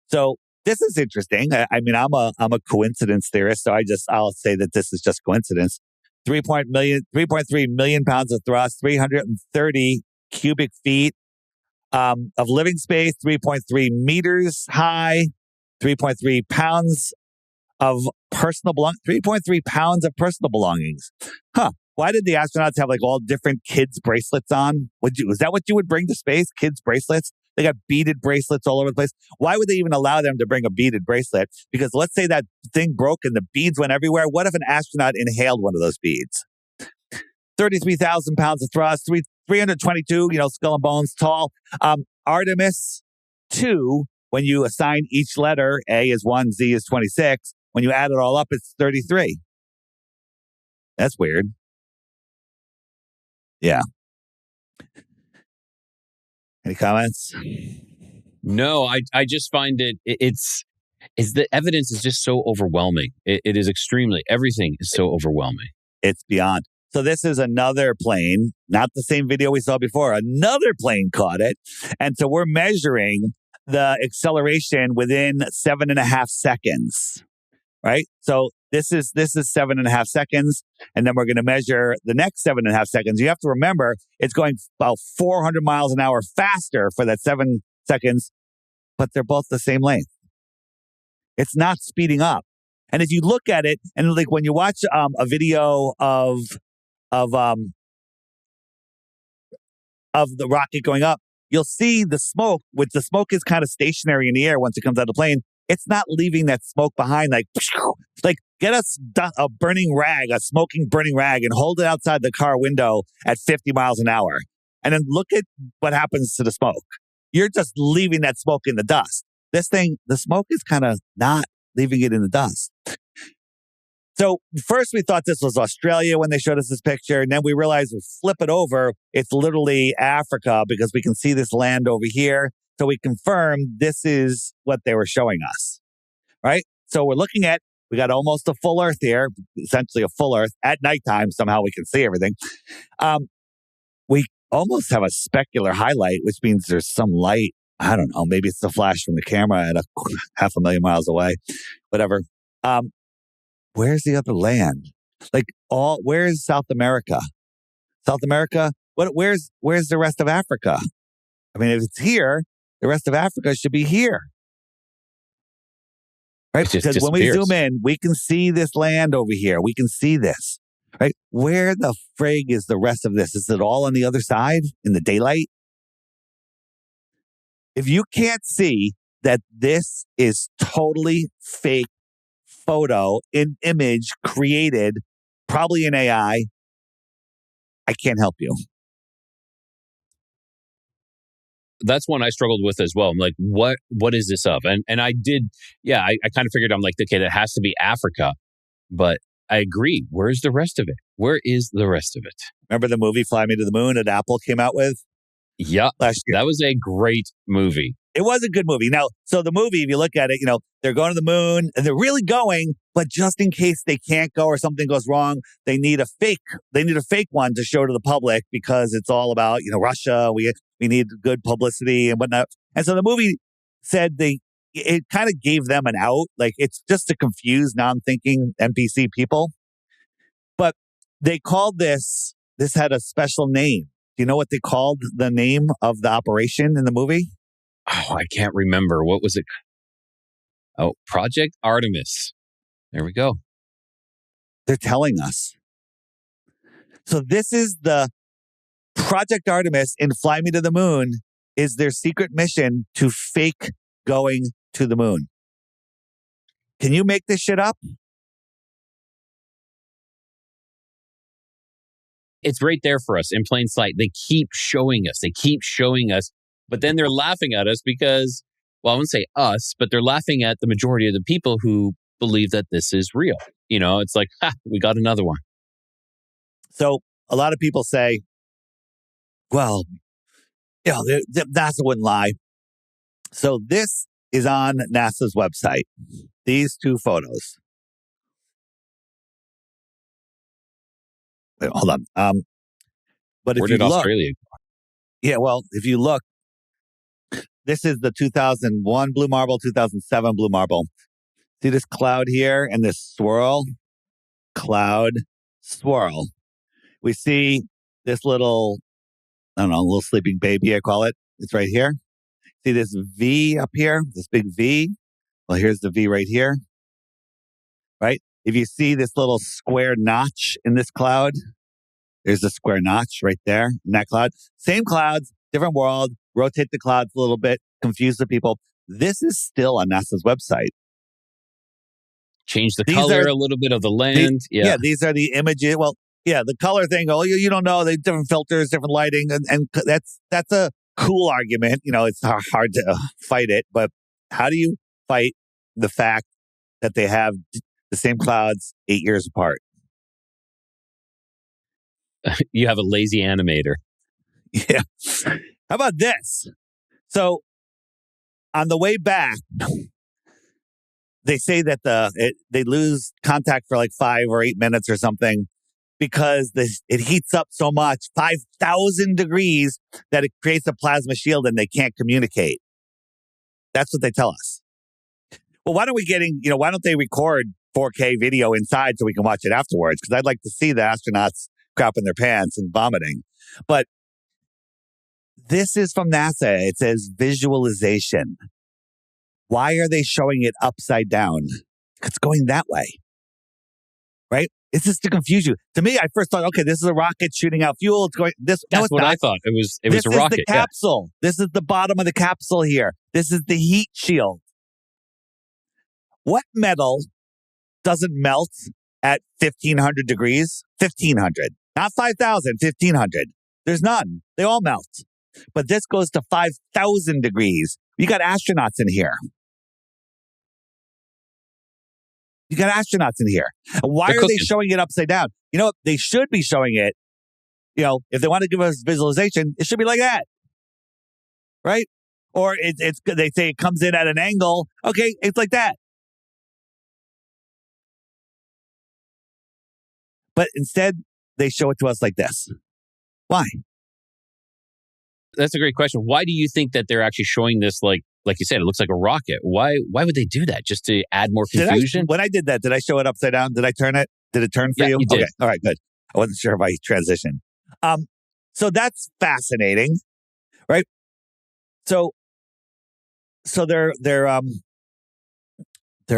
So this is interesting. I mean, I'm a coincidence theorist, so I'll say that this is just coincidence. 3.3 million pounds of thrust, 330 cubic feet of living space, 3.3 meters high, 3.3 pounds of personal 3.3 pounds of personal belongings. Huh. Why did the astronauts have like all different kids' bracelets on? Is that what you would bring to space? Kids' bracelets? They got beaded bracelets all over the place. Why would they even allow them to bring a beaded bracelet? Because let's say that thing broke and the beads went everywhere. What if an astronaut inhaled one of those beads? 33,000 pounds of thrust, 322, skull and bones tall. Artemis 2, when you assign each letter, A is 1, Z is 26. When you add it all up, it's 33. That's weird. Yeah. Any comments? No, I just find it's the evidence is just so overwhelming. It is extremely, everything is so overwhelming. It's beyond. So this is another plane, not the same video we saw before. Another plane caught it. And so we're measuring the acceleration within 7.5 seconds, right? So this is 7.5 seconds. And then we're going to measure the next 7.5 seconds. You have to remember it's going about 400 miles an hour faster for that 7 seconds, but they're both the same length. It's not speeding up. And if you look at it, and like when you watch a video of the rocket going up, you'll see the smoke, which the smoke is kind of stationary in the air once it comes out of the plane. It's not leaving that smoke behind. Like get a burning rag, a smoking burning rag, and hold it outside the car window at 50 miles an hour. And then look at what happens to the smoke. You're just leaving that smoke in the dust. This thing, the smoke is kind of not leaving it in the dust. So first we thought this was Australia when they showed us this picture. And then we realized we flip it over. It's literally Africa because we can see this land over here. So we confirmed this is what they were showing us, right? So we're looking at, we got almost a full Earth here, essentially a full Earth. At nighttime, somehow we can see everything. almost have a specular highlight, which means there's some light. I don't know. Maybe it's the flash from the camera at 500,000 miles away, whatever. Where's the other land? Where's South America? South America? Where's the rest of Africa? I mean, if it's here, the rest of Africa should be here. Right? Because when we zoom in, we can see this land over here. We can see this. Right? Where the frig is the rest of this? Is it all on the other side in the daylight? If you can't see that this is totally fake photo, an image created, probably in AI, I can't help you. That's one I struggled with as well. I'm like, what is this of? And I did, I kind of figured, I'm like, okay, that has to be Africa. But I agree. Where's the rest of it? Where is the rest of it? Remember the movie Fly Me to the Moon that Apple came out with? Yeah. Last year. That was a great movie. It was a good movie. Now, so the movie, if you look at it, they're going to the moon and they're really going, but just in case they can't go or something goes wrong, they need a fake one to show to the public because it's all about, Russia. We need good publicity and whatnot. And so the movie said it kind of gave them an out. Like it's just to confuse non-thinking NPC people. But they called this had a special name. Do you know what they called the name of the operation in the movie? Oh, I can't remember. What was it? Oh, Project Artemis. There we go. They're telling us. So this is the Project Artemis in Fly Me to the Moon is their secret mission to fake going to the moon. Can you make this shit up? It's right there for us in plain sight. They keep showing us. But then they're laughing at us because, well, I wouldn't say us, but they're laughing at the majority of the people who believe that this is real. It's like, we got another one. So a lot of people say, well, NASA wouldn't lie. So this is on NASA's website. These two photos. Wait, hold on. But where did Australia go? Yeah, well, if you look, this is the 2001 blue marble, 2007 blue marble. See this cloud here and this swirl? Cloud swirl. We see this little, little sleeping baby, I call it. It's right here. See this V up here? This big V? Well, here's the V right here. Right? If you see this little square notch in this cloud, there's a square notch right there in that cloud. Same clouds, different world. Rotate the clouds a little bit, confuse the people. This is still on NASA's website. Change the color a little bit of the land. These are the images. Well, the color thing. Oh, you don't know. They different filters, different lighting, and that's a cool argument. It's hard to fight it, but how do you fight the fact that they have the same clouds 8 years apart? You have a lazy animator. Yeah. How about this? So on the way back, they say that they lose contact for like 5 or 8 minutes or something because it heats up so much, 5,000 degrees, that it creates a plasma shield and they can't communicate. That's what they tell us. Well, why don't they record 4K video inside so we can watch it afterwards? Because I'd like to see the astronauts crapping their pants and vomiting. But this is from NASA. It says visualization. Why are they showing it upside down? It's going that way. Right? It's just to confuse you. To me, I first thought, okay, this is a rocket shooting out fuel. It's going this. That's what I thought. It was a rocket. This is the capsule. Yeah. This is the bottom of the capsule here. This is the heat shield. What metal doesn't melt at 1,500 degrees? 1,500. Not 5,000, 1,500. There's none. They all melt. But this goes to 5,000 degrees. You got astronauts in here. Why are they showing it upside down? They should be showing it, if they want to give us visualization, it should be like that. Right? Or they say it comes in at an angle. Okay, it's like that. But instead, they show it to us like this. Why? That's a great question. Why do you think that they're actually showing this like you said, it looks like a rocket? Why would they do that? Just to add more confusion? When I did that, did I show it upside down? Did I turn it? Did it turn for Yeah, you? you did. Okay. All right, good. I wasn't sure if I transitioned. So that's fascinating, right? So they're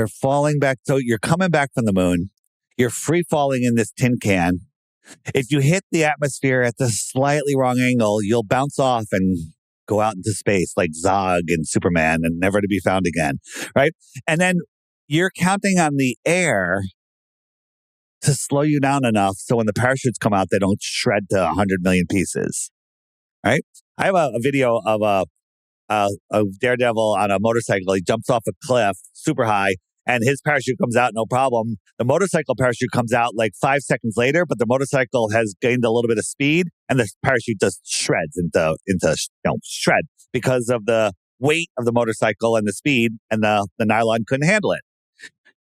falling back. So you're coming back from the moon. You're free falling in this tin can. If you hit the atmosphere at the slightly wrong angle, you'll bounce off and go out into space like Zog and Superman and never to be found again, right? And then you're counting on the air to slow you down enough so when the parachutes come out, they don't shred to 100 million pieces, right? I have a video of a daredevil on a motorcycle. He jumps off a cliff super high and his parachute comes out, no problem. The motorcycle parachute comes out like 5 seconds later, but the motorcycle has gained a little bit of speed and the parachute just shreds into shred because of the weight of the motorcycle and the speed, and the nylon couldn't handle it.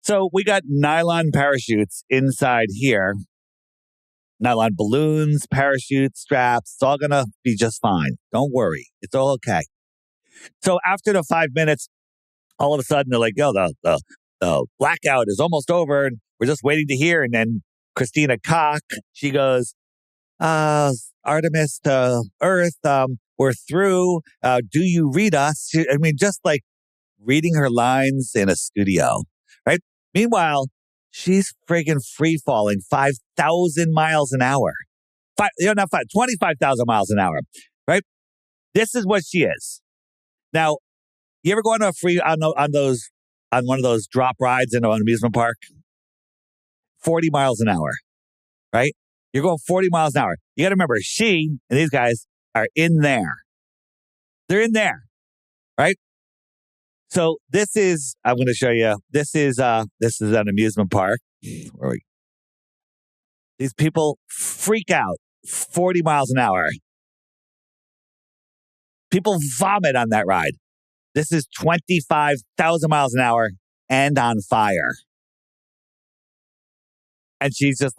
So we got nylon parachutes inside here, nylon balloons, parachute straps. It's all going to be just fine. Don't worry. It's all okay. So after the 5 minutes, all of a sudden they're like, yo, the blackout is almost over and we're just waiting to hear. And then Christina Koch, she goes, Artemis to Earth, we're through. Do you read us? I mean, just like reading her lines in a studio, right? Meanwhile, she's friggin' free falling 5,000 miles an hour. 25,000 miles an hour, right? This is what she is. Now, you ever go on on one of those drop rides in an amusement park? 40 miles an hour, right? You're going 40 miles an hour. You got to remember, she and these guys are in there. They're in there, right? So this is, I'm going to show you, this is an amusement park. These people freak out 40 miles an hour. People vomit on that ride. This is 25,000 miles an hour and on fire. And she's just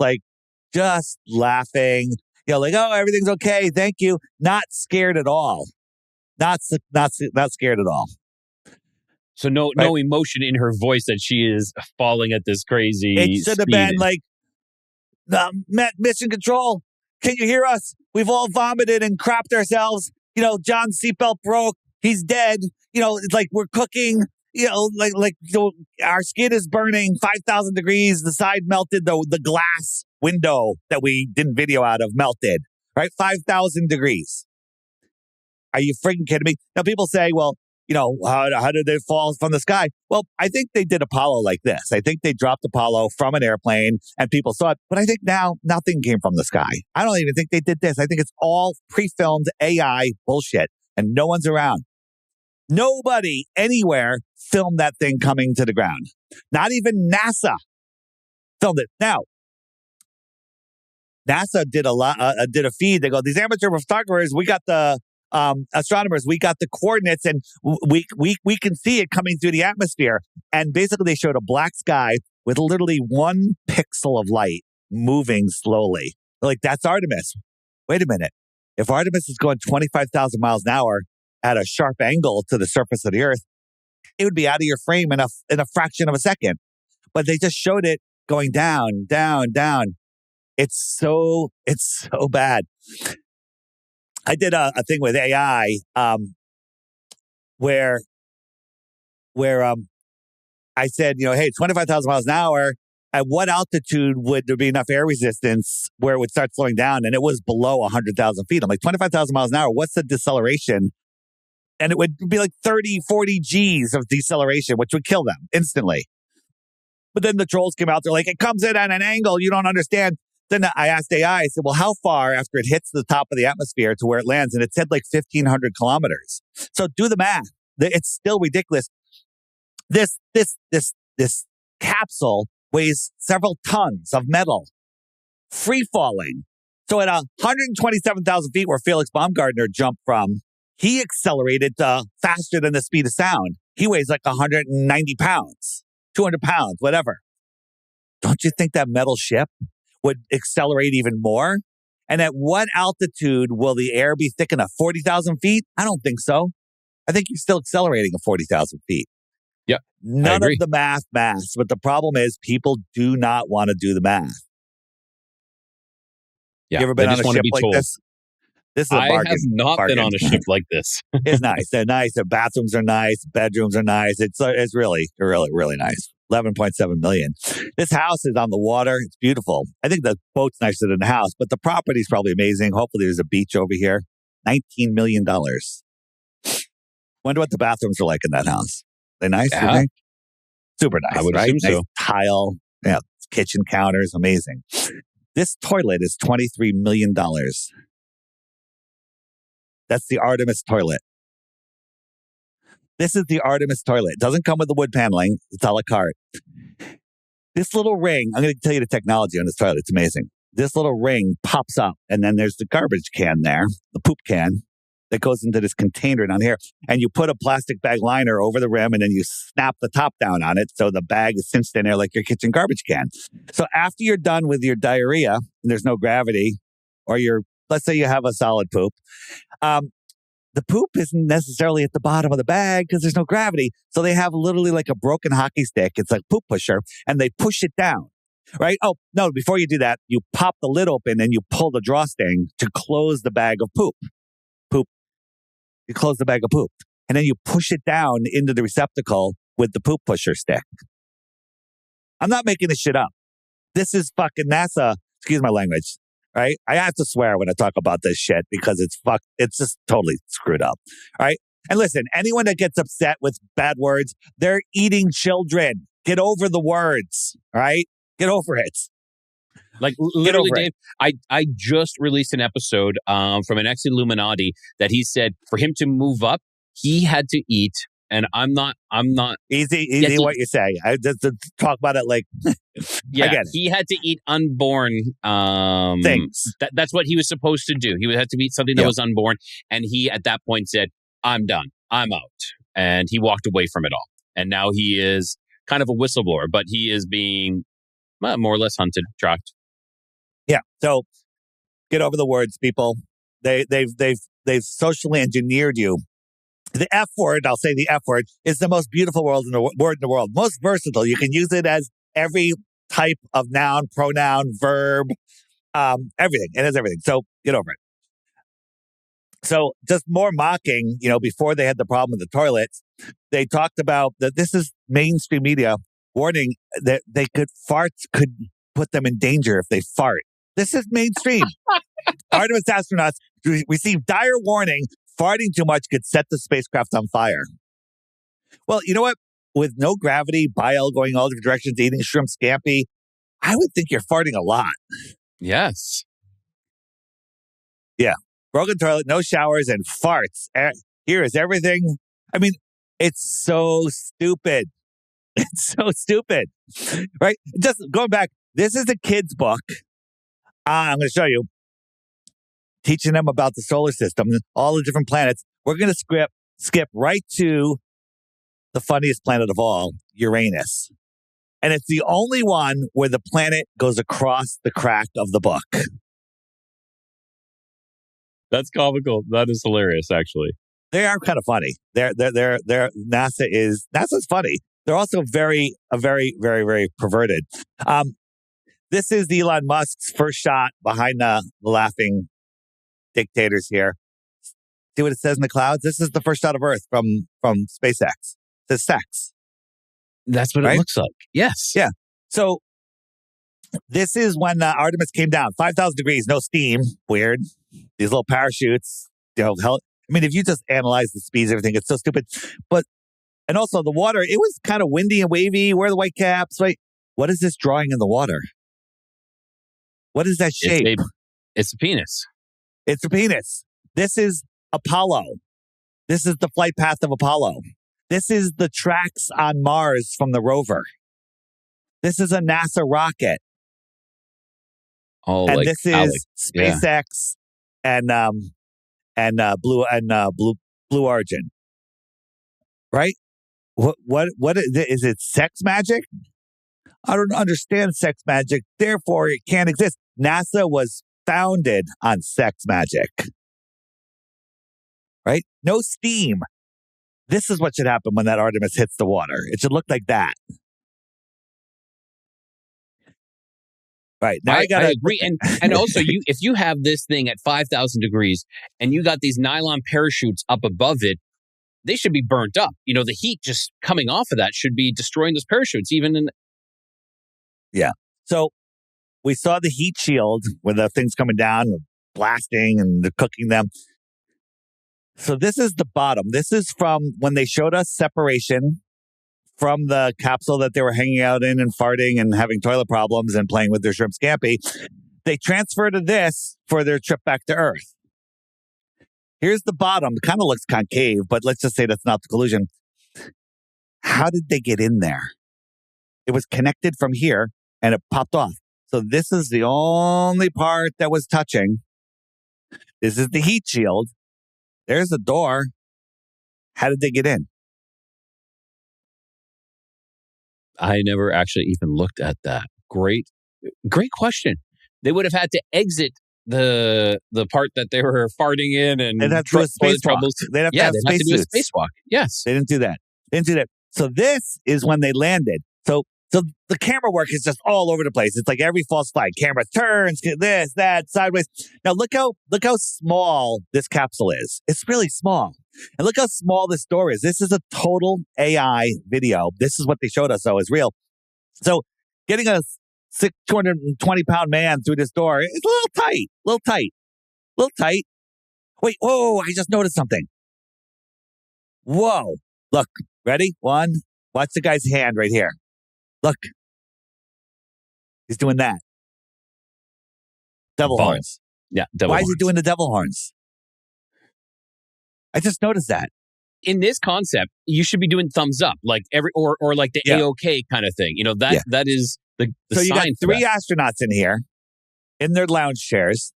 laughing, like, oh, everything's okay. Thank you. Not scared at all. Not scared at all. So no emotion in her voice that she is falling at this crazy It should have been like, mission control, can you hear us? We've all vomited and crapped ourselves. John's seatbelt broke. He's dead. It's like we're cooking. Our skin is burning 5,000 degrees. The side melted. The glass window that we didn't video out of melted, right? 5,000 degrees. Are you freaking kidding me? Now, people say, well, how did they fall from the sky? Well, I think they did Apollo like this. I think they dropped Apollo from an airplane and people saw it. But I think now nothing came from the sky. I don't even think they did this. I think it's all pre-filmed AI bullshit and no one's around. Nobody anywhere filmed that thing coming to the ground. Not even NASA filmed it. Now, NASA did a feed. They go, these amateur photographers, we got the astronomers, we got the coordinates, and we can see it coming through the atmosphere. And basically, they showed a black sky with literally 1 pixel of light moving slowly. They're like, that's Artemis. Wait a minute. If Artemis is going 25,000 miles an hour at a sharp angle to the surface of the Earth, it would be out of your frame in a fraction of a second. But they just showed it going down, down, down. It's so bad. I did a thing with AI where I said, hey, 25,000 miles an hour. At what altitude would there be enough air resistance where it would start slowing down? And it was below 100,000 feet. I'm like, 25,000 miles an hour, what's the deceleration? And it would be like 30, 40 Gs of deceleration, which would kill them instantly. But then the trolls came out. They're like, it comes in at an angle you don't understand. Then I asked AI, I said, well, how far after it hits the top of the atmosphere to where it lands? And it said like 1,500 kilometers. So do the math. It's still ridiculous. This capsule weighs several tons of metal, free falling. So at 127,000 feet where Felix Baumgartner jumped from, he accelerated faster than the speed of sound. He weighs like 190 pounds, 200 pounds, whatever. Don't you think that metal ship would accelerate even more? And at what altitude will the air be thick enough? 40,000 feet? I don't think so. I think you're still accelerating at 40,000 feet. Yep. None of the math. But the problem is people do not want to do the math. Yeah, you ever been on a ship like this? This is a bargain. I have not been on a ship like this. It's nice. They're nice. The bathrooms are nice. Bedrooms are nice. It's really, really, really nice. 11.7 million. This house is on the water. It's beautiful. I think the boat's nicer than the house, but the property's probably amazing. Hopefully there's a beach over here. $19 million. Wonder what the bathrooms are like in that house. They nice, you think? Super nice, I would right? assume so. Nice tile, yeah, kitchen counters, amazing. This toilet is $23 million. That's the Artemis toilet. This is the Artemis toilet. It doesn't come with the wood paneling. It's a la carte. This little ring, I'm going to tell you the technology on this toilet. It's amazing. This little ring pops up, and then there's the garbage can there, the poop can, that goes into this container down here. And you put a plastic bag liner over the rim, and then you snap the top down on it so the bag is cinched in there like your kitchen garbage can. So after you're done with your diarrhea, and there's no gravity, or let's say you have a solid poop, the poop isn't necessarily at the bottom of the bag because there's no gravity. So they have literally like a broken hockey stick. It's like poop pusher, and they push it down, right? Oh, no, before you do that, you pop the lid open and you pull the drawstring to close the bag of poop. You close the bag of poop, and then you push it down into the receptacle with the poop pusher stick. I'm not making this shit up. This is fucking NASA. Excuse my language. Right? I have to swear when I talk about this shit because it's just totally screwed up. Right? And listen, anyone that gets upset with bad words, they're eating children. Get over the words. Right? Get over it. Like literally, Dave, I just released an episode from an ex-Illuminati that he said for him to move up, he had to eat. And I'm not easy what you say. I just talk about it like yeah, I get it. He had to eat unborn things. That's what he was supposed to do. He would have to eat something that was unborn, and he at that point said, "I'm done. I'm out," and he walked away from it all. And now he is kind of a whistleblower, but he is being more or less hunted, tracked. Yeah. So get over the words, people. They've socially engineered you. The F word, I'll say the F word, is the most beautiful word in the world. Most versatile. You can use it as every type of noun, pronoun, verb, everything. It has everything. So get over it. So just more mocking, before they had the problem with the toilets, they talked about that this is mainstream media warning that farts could put them in danger if they fart. This is mainstream. Artemis astronauts received dire warning. Farting too much could set the spacecraft on fire. Well, you know what? With no gravity, bile going all different directions, eating shrimp scampi, I would think you're farting a lot. Yes. Yeah. Broken toilet, no showers, and farts. Here is everything. I mean, it's so stupid. It's so stupid. Right? Just going back, this is a kid's book. I'm going to show you. Teaching them about the solar system, all the different planets. We're going to skip right to the funniest planet of all, Uranus. And it's the only one where the planet goes across the crack of the book. That's comical. That is hilarious, actually. They are kind of funny. NASA's funny. They're also very, very, very perverted. This is Elon Musk's first shot behind the laughing dictators here. See what it says in the clouds? This is the first shot of Earth from SpaceX. It says sex. That's what it looks like. Yes. Yeah. So this is when Artemis came down. 5,000 degrees, no steam. Weird. These little parachutes. If you just analyze the speeds, everything, it's so stupid. And also the water, it was kind of windy and wavy. Where are the white caps? Wait, what is this drawing in the water? What is that shape? It's a penis. It's a penis. This is Apollo. This is the flight path of Apollo. This is the tracks on Mars from the rover. This is a NASA rocket. Oh, and like this is SpaceX and Blue Origin. Right? What is it? Sex magic? I don't understand sex magic. Therefore, it can't exist. NASA was founded on sex magic. Right? No steam. This is what should happen when that Artemis hits the water. It should look like that. Right. Now I gotta agree. And also, if you have this thing at 5,000 degrees and you got these nylon parachutes up above it, they should be burnt up. The heat just coming off of that should be destroying those parachutes, even in. Yeah. So we saw the heat shield with the things coming down, blasting and cooking them. So this is the bottom. This is from when they showed us separation from the capsule that they were hanging out in and farting and having toilet problems and playing with their shrimp scampi. They transferred to this for their trip back to Earth. Here's the bottom. It kind of looks concave, but let's just say that's an optical illusion. How did they get in there? It was connected from here and it popped off. So this is the only part that was touching. This is the heat shield. There's the door. How did they get in? I never actually even looked at that. Great question. They would have had to exit the part that they were farting in and they'd have to do a spacewalk. They'd have to have to do a spacewalk. Yes. They didn't do that. So this is when they landed. So the camera work is just all over the place. It's like every false flag. Camera turns, this, that, sideways. Now look how small this capsule is. It's really small. And look how small this door is. This is a total AI video. This is what they showed us, though, is real. So getting a 220-pound man through this door is a little tight. Wait, whoa, I just noticed something. Whoa. Look, ready? One. Watch the guy's hand right here. Look. He's doing that. Devil horns. Yeah, devil horns. Why is he doing the devil horns? I just noticed that. In this concept, you should be doing thumbs up, like or like the AOK kind of thing. That is the so you got sign 3 astronauts in here, in their lounge chairs,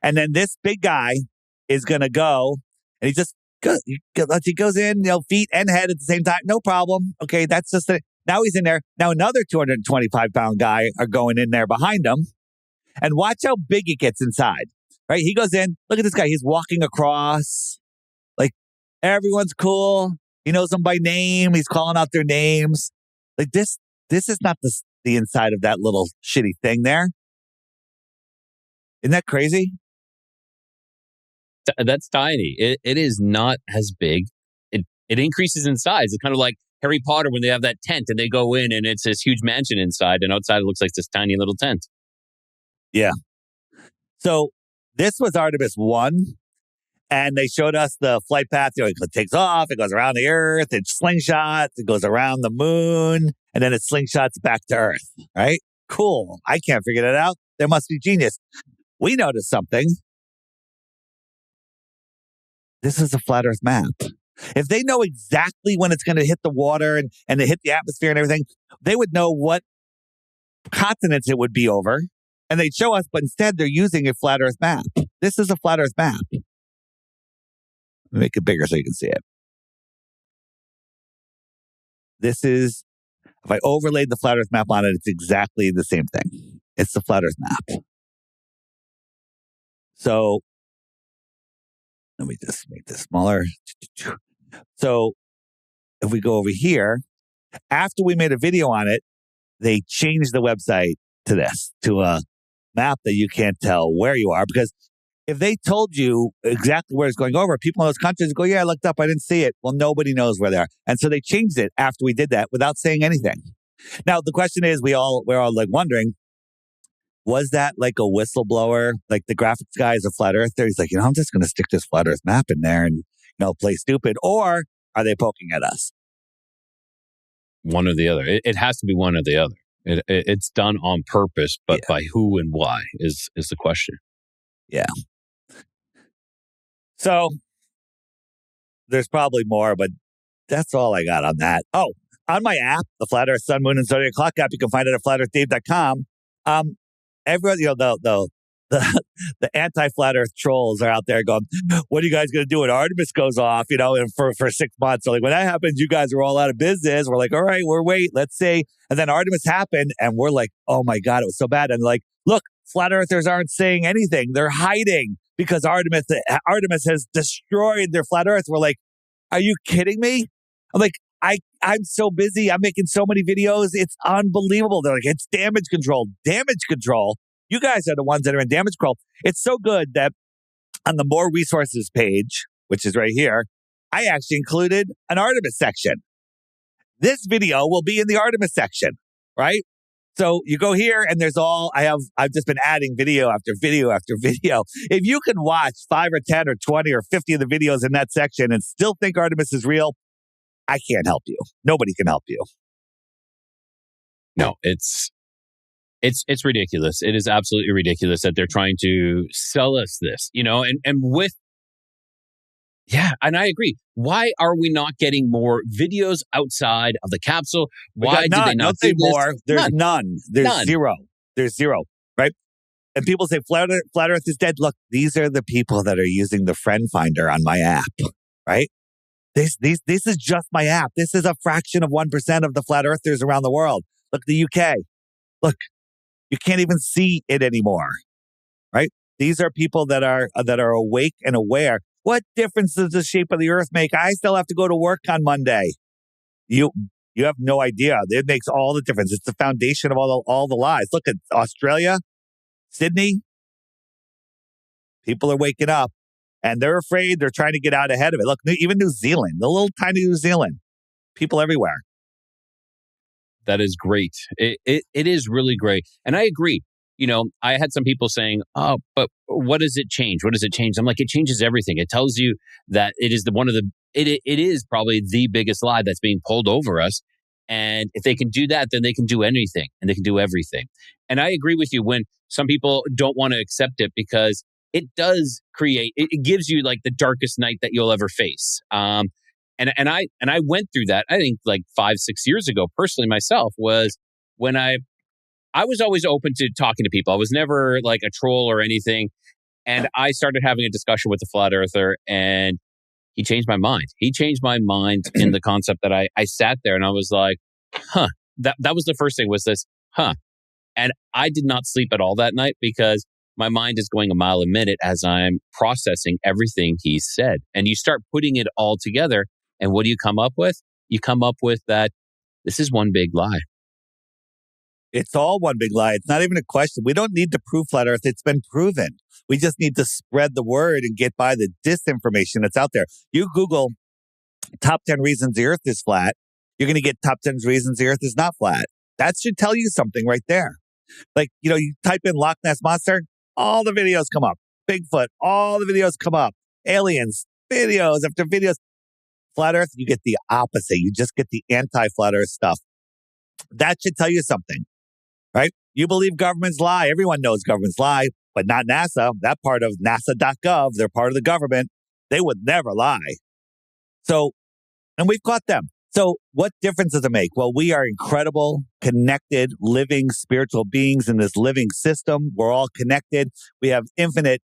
and then this big guy is going to go, and he goes in, feet and head at the same time, no problem. Okay, that's just it. Now he's in there. Now another 225-pound guy are going in there behind him, and watch how big it gets inside. Right, he goes in. Look at this guy. He's walking across. Everyone's cool. He knows them by name. He's calling out their names. Like this is not the inside of that little shitty thing there. Isn't that crazy? That's tiny. It is not as big. It increases in size. It's kind of like Harry Potter when they have that tent and they go in and it's this huge mansion inside and outside it looks like this tiny little tent. Yeah. So this was Artemis 1. And they showed us the flight path. It takes off. It goes around the Earth. It slingshots. It goes around the moon. And then it slingshots back to Earth. Right? Cool. I can't figure that out. There must be genius. We noticed something. This is a flat Earth map. If they know exactly when it's going to hit the water and hit the atmosphere and everything, they would know what continents it would be over. And they'd show us, but instead they're using a flat Earth map. This is a flat Earth map. Make it bigger so you can see it. This is, if I overlaid the flat Earth map on it, it's exactly the same thing. It's the flat Earth map. So, let me just make this smaller. So, if we go over here, after we made a video on it, they changed the website to this, to a map that you can't tell where you are, because if they told you exactly where it's going over, people in those countries go, yeah, I looked up, I didn't see it. Well, nobody knows where they are. And so they changed it after we did that without saying anything. Now, the question is, we're all like wondering, was that like a whistleblower? Like the graphics guy is a flat earther. He's like, I'm just going to stick this flat earth map in there and, play stupid. Or are they poking at us? One or the other. It has to be one or the other. It's done on purpose, but by who and why is the question. Yeah. So there's probably more, but that's all I got on that. Oh, on my app, the Flat Earth Sun, Moon, and Zodiac Clock app, you can find it at flatearthdave.com. Everyone, the anti-flat Earth trolls are out there going, what are you guys going to do when Artemis goes off, and for 6 months? So like when that happens, you guys are all out of business. We're like, all right, let's see. And then Artemis happened and we're like, oh my God, it was so bad. And like, look, flat earthers aren't saying anything. They're hiding because Artemis has destroyed their flat earth. We're like, are you kidding me? I'm like, I'm so busy. I'm making so many videos. It's unbelievable. They're like, it's damage control. Damage control. You guys are the ones that are in damage control. It's so good that on the more resources page, which is right here, I actually included an Artemis section. This video will be in the Artemis section, right? So you go here and I've just been adding video after video after video. If you can watch 5 or 10 or 20 or 50 of the videos in that section and still think Artemis is real, I can't help you. Nobody can help you. No, it's ridiculous. It is absolutely ridiculous that they're trying to sell us this, and with, yeah, and I agree. Why are we not getting more videos outside of the capsule? Why did they not do this? More. There's none. There's zero. There's zero, right? And people say flat Earth is dead. Look, these are the people that are using the friend finder on my app, right? This is just my app. This is a fraction of 1% of the flat earthers around the world. Look, the UK. Look, you can't even see it anymore, right? These are people that are awake and aware. What difference does the shape of the earth make? I still have to go to work on Monday. You have no idea. It makes all the difference. It's the foundation of all the lies. Look at Australia, Sydney. People are waking up and they're afraid. They're trying to get out ahead of it. Look, even New Zealand, the little tiny New Zealand, people everywhere. That is great. It is really great. And I agree. I had some people saying, oh, but what does it change? What does it change? I'm like, it changes everything. It tells you that it is it is probably the biggest lie that's being pulled over us. And if they can do that, then they can do anything and they can do everything. And I agree with you when some people don't want to accept it because it does create, it gives you like the darkest night that you'll ever face. And I went through that, I think like 5-6 years ago, personally myself, was when I was always open to talking to people. I was never like a troll or anything. And I started having a discussion with the flat earther and he changed my mind. He changed my mind in the concept that I sat there and I was like, huh, that was the first thing was this, huh. And I did not sleep at all that night because my mind is going a mile a minute as I'm processing everything he said. And you start putting it all together. And what do you come up with? You come up with that this is one big lie. It's all one big lie. It's not even a question. We don't need to prove flat Earth. It's been proven. We just need to spread the word and get by the disinformation that's out there. You Google top 10 reasons the Earth is flat. You're going to get top 10 reasons the Earth is not flat. That should tell you something right there. Like, you type in Loch Ness Monster, all the videos come up. Bigfoot, all the videos come up. Aliens, videos after videos. Flat Earth, you get the opposite. You just get the anti-flat Earth stuff. That should tell you something. Right? You believe governments lie. Everyone knows governments lie, but not NASA. That part of NASA.gov, they're part of the government. They would never lie. So, and we've caught them. So what difference does it make? Well, we are incredible, connected, living spiritual beings in this living system. We're all connected. We have infinite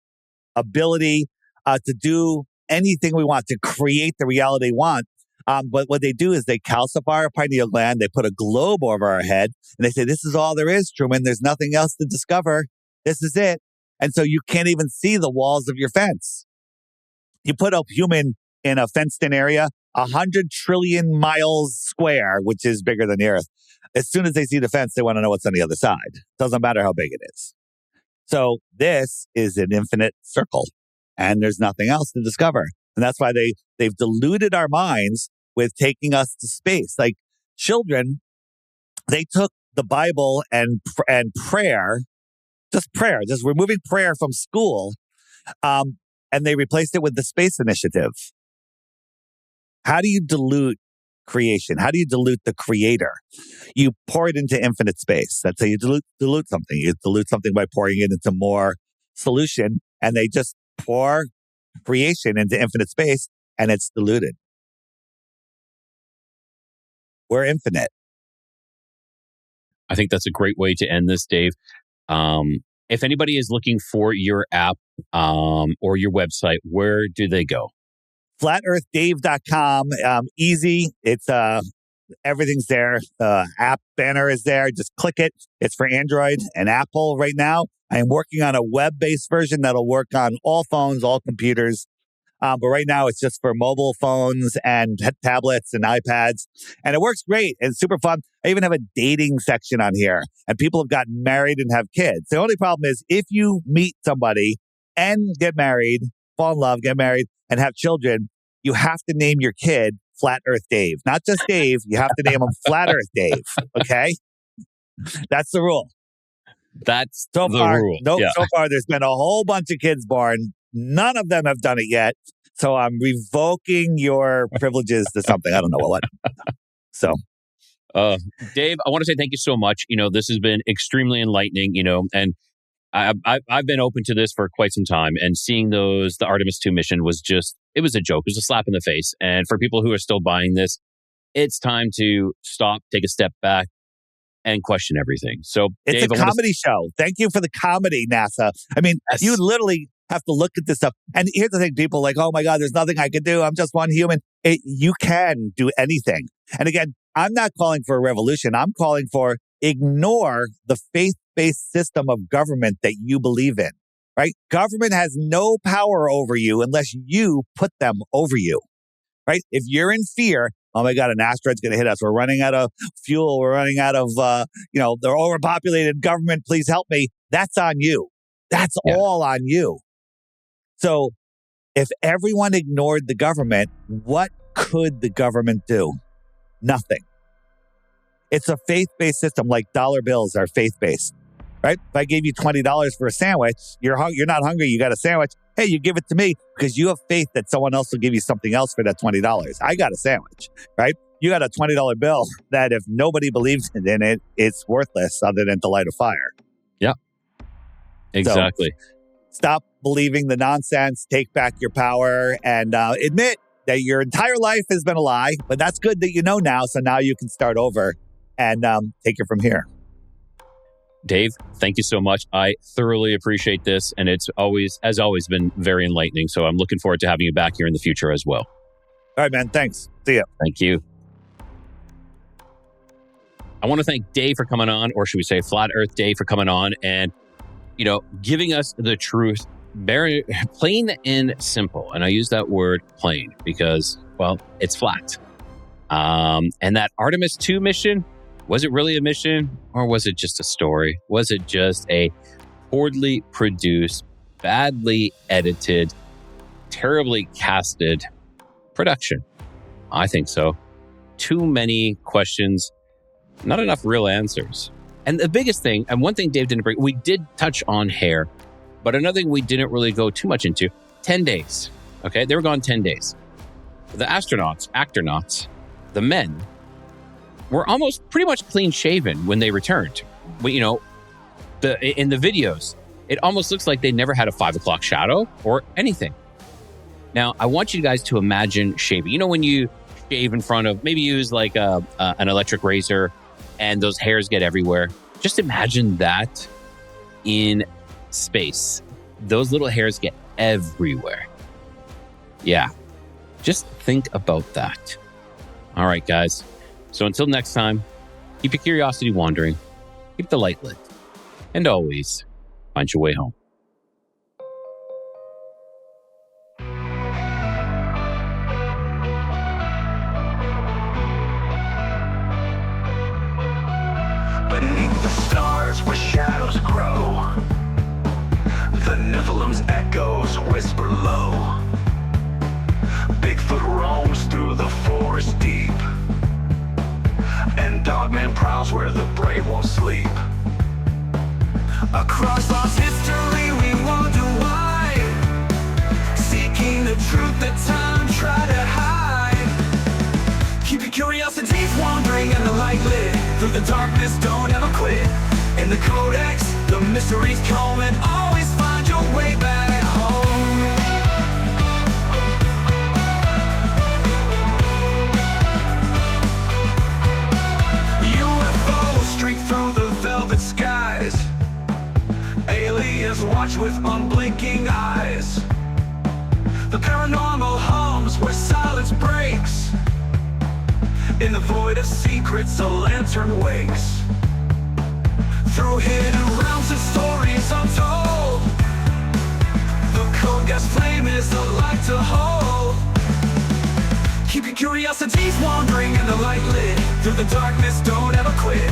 ability to do anything we want, to create the reality we want. But what they do is they calcify our pineal gland. They put a globe over our head and they say, this is all there is, Truman. There's nothing else to discover. This is it. And so you can't even see the walls of your fence. You put a human in a fenced in area, 100 trillion miles square, which is bigger than the Earth. As soon as they see the fence, they want to know what's on the other side. Doesn't matter how big it is. So this is an infinite circle and there's nothing else to discover. And that's why they've diluted our minds with taking us to space. Like children, they took the Bible and prayer, just removing prayer from school, and they replaced it with the space initiative. How do you dilute creation? How do you dilute the creator? You pour it into infinite space. That's how you dilute something. You dilute something by pouring it into more solution, and they just pour creation into infinite space, and it's diluted. We're infinite. I think that's a great way to end this, Dave. If anybody is looking for your app or your website, where do they go? FlatEarthDave.com. Easy. It's Everything's there. The app banner is there. Just click it. It's for Android and Apple right now. I am working on a web-based version that'll work on all phones, all computers. But right now, it's just for mobile phones and tablets and iPads. And it works great. It's super fun. I even have a dating section on here. And people have gotten married and have kids. The only problem is if you meet somebody and get married, fall in love, get married, and have children, you have to name your kid Flat Earth Dave. Not just Dave. You have to name him Flat Earth Dave. Okay? That's the rule. That's so the far, rule. Nope. Yeah. So far, there's been a whole bunch of kids born. None of them have done it yet. So I'm revoking your privileges to something. I don't know what. So, Dave, I want to say thank you so much. This has been extremely enlightening, and I've been open to this for quite some time, and seeing the Artemis 2 mission it was a joke. It was a slap in the face. And for people who are still buying this, it's time to stop, take a step back, and question everything. So it's Dave, a comedy show. Thank you for the comedy, NASA. I mean, Yes. You literally have to look at this stuff. And here's the thing, people are like, oh my God, there's nothing I can do. I'm just one human. You can do anything. And again, I'm not calling for a revolution. I'm calling for ignore the faith-based system of government that you believe in, right? Government has no power over you unless you put them over you, right? If you're in fear, oh my God, an asteroid's going to hit us. We're running out of fuel. We're running out of, they're overpopulated. Government, please help me. That's on you. That's all on you. So if everyone ignored the government, what could the government do? Nothing. It's a faith-based system, like dollar bills are faith-based, right? If I gave you $20 for a sandwich, you're not hungry, you got a sandwich. Hey, you give it to me because you have faith that someone else will give you something else for that $20. I got a sandwich, right? You got a $20 bill that if nobody believes in it, it's worthless other than to light a fire. Yeah, exactly. So, stop believing the nonsense, take back your power, and admit that your entire life has been a lie. But that's good that you know now, so now you can start over and take it from here. Dave, thank you so much. I thoroughly appreciate this, and it's has always been very enlightening. So I'm looking forward to having you back here in the future as well. All right, man. Thanks. See ya. Thank you. I want to thank Dave for coming on, or should we say Flat Earth Dave for coming on and, giving us the truth, plain and simple. And I use that word plain because, well, it's flat. And that Artemis 2 mission, was it really a mission or was it just a story? Was it just a poorly produced, badly edited, terribly casted production? I think so. Too many questions, not enough real answers. And the biggest thing, and one thing Dave didn't bring, we did touch on hair, but another thing we didn't really go too much into, 10 days. Okay, they were gone 10 days. The actronauts, the men, were almost pretty much clean shaven when they returned. But, in the videos, it almost looks like they never had a 5 o'clock shadow or anything. Now, I want you guys to imagine shaving. When you shave in front of, maybe use like an electric razor and those hairs get everywhere. Just imagine that in space. Those little hairs get everywhere. Yeah, just think about that. All right, guys. So until next time, keep your curiosity wandering, keep the light lit, and always find your way home. Beneath the stars where shadows grow, the Nephilim's echoes whisper low. Bigfoot roams through the forest deep, and Dogman prowls where the brave won't sleep. Across lost history we wonder why, seeking the truth that time tried to hide. Keep your curiosities wandering and the light lit, through the darkness don't ever quit. In the Codex, the mysteries come and always find your way back home. UFOs streak through the velvet skies, aliens watch with unblinking eyes. The paranormal hums where silence breaks, In the void of secrets, a lantern wakes. Through hidden realms and stories untold, the Codex flame is the light to hold. Keep your curiosities wandering and the light lit. Through the darkness, don't ever quit.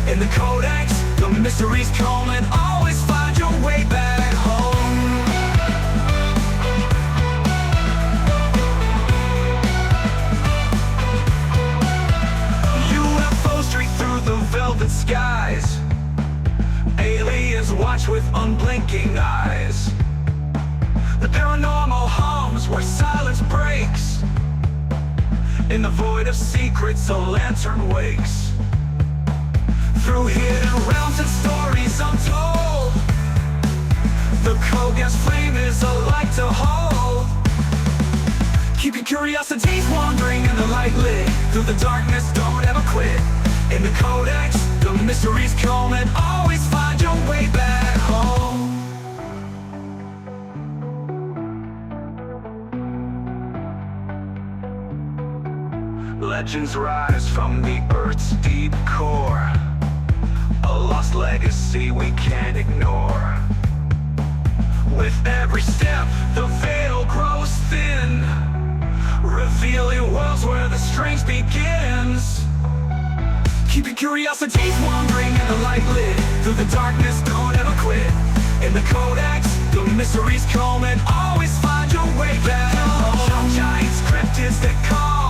In the Codex, the mysteries come and always find your way back home. UFOs streak through the velvet skies. Aliens watch with unblinking eyes. The paranormal hums where silence breaks. In the void of secrets, a lantern wakes. Through hidden realms and stories untold, the Codex flame is a light to hold. Keep your curiosities wandering and the light lit. Through the darkness, don't ever quit. In the Codex, the mysteries come and always find your way back home. Legends rise from the Earth's deep core, a lost legacy we can't ignore. With every step, the veil grows thin, revealing worlds where the strange begins. Keep your curiosities wandering and the light lit. Through the darkness, don't ever quit. In the Codex, the mysteries come and always find your way back home. Giants, cryptids that call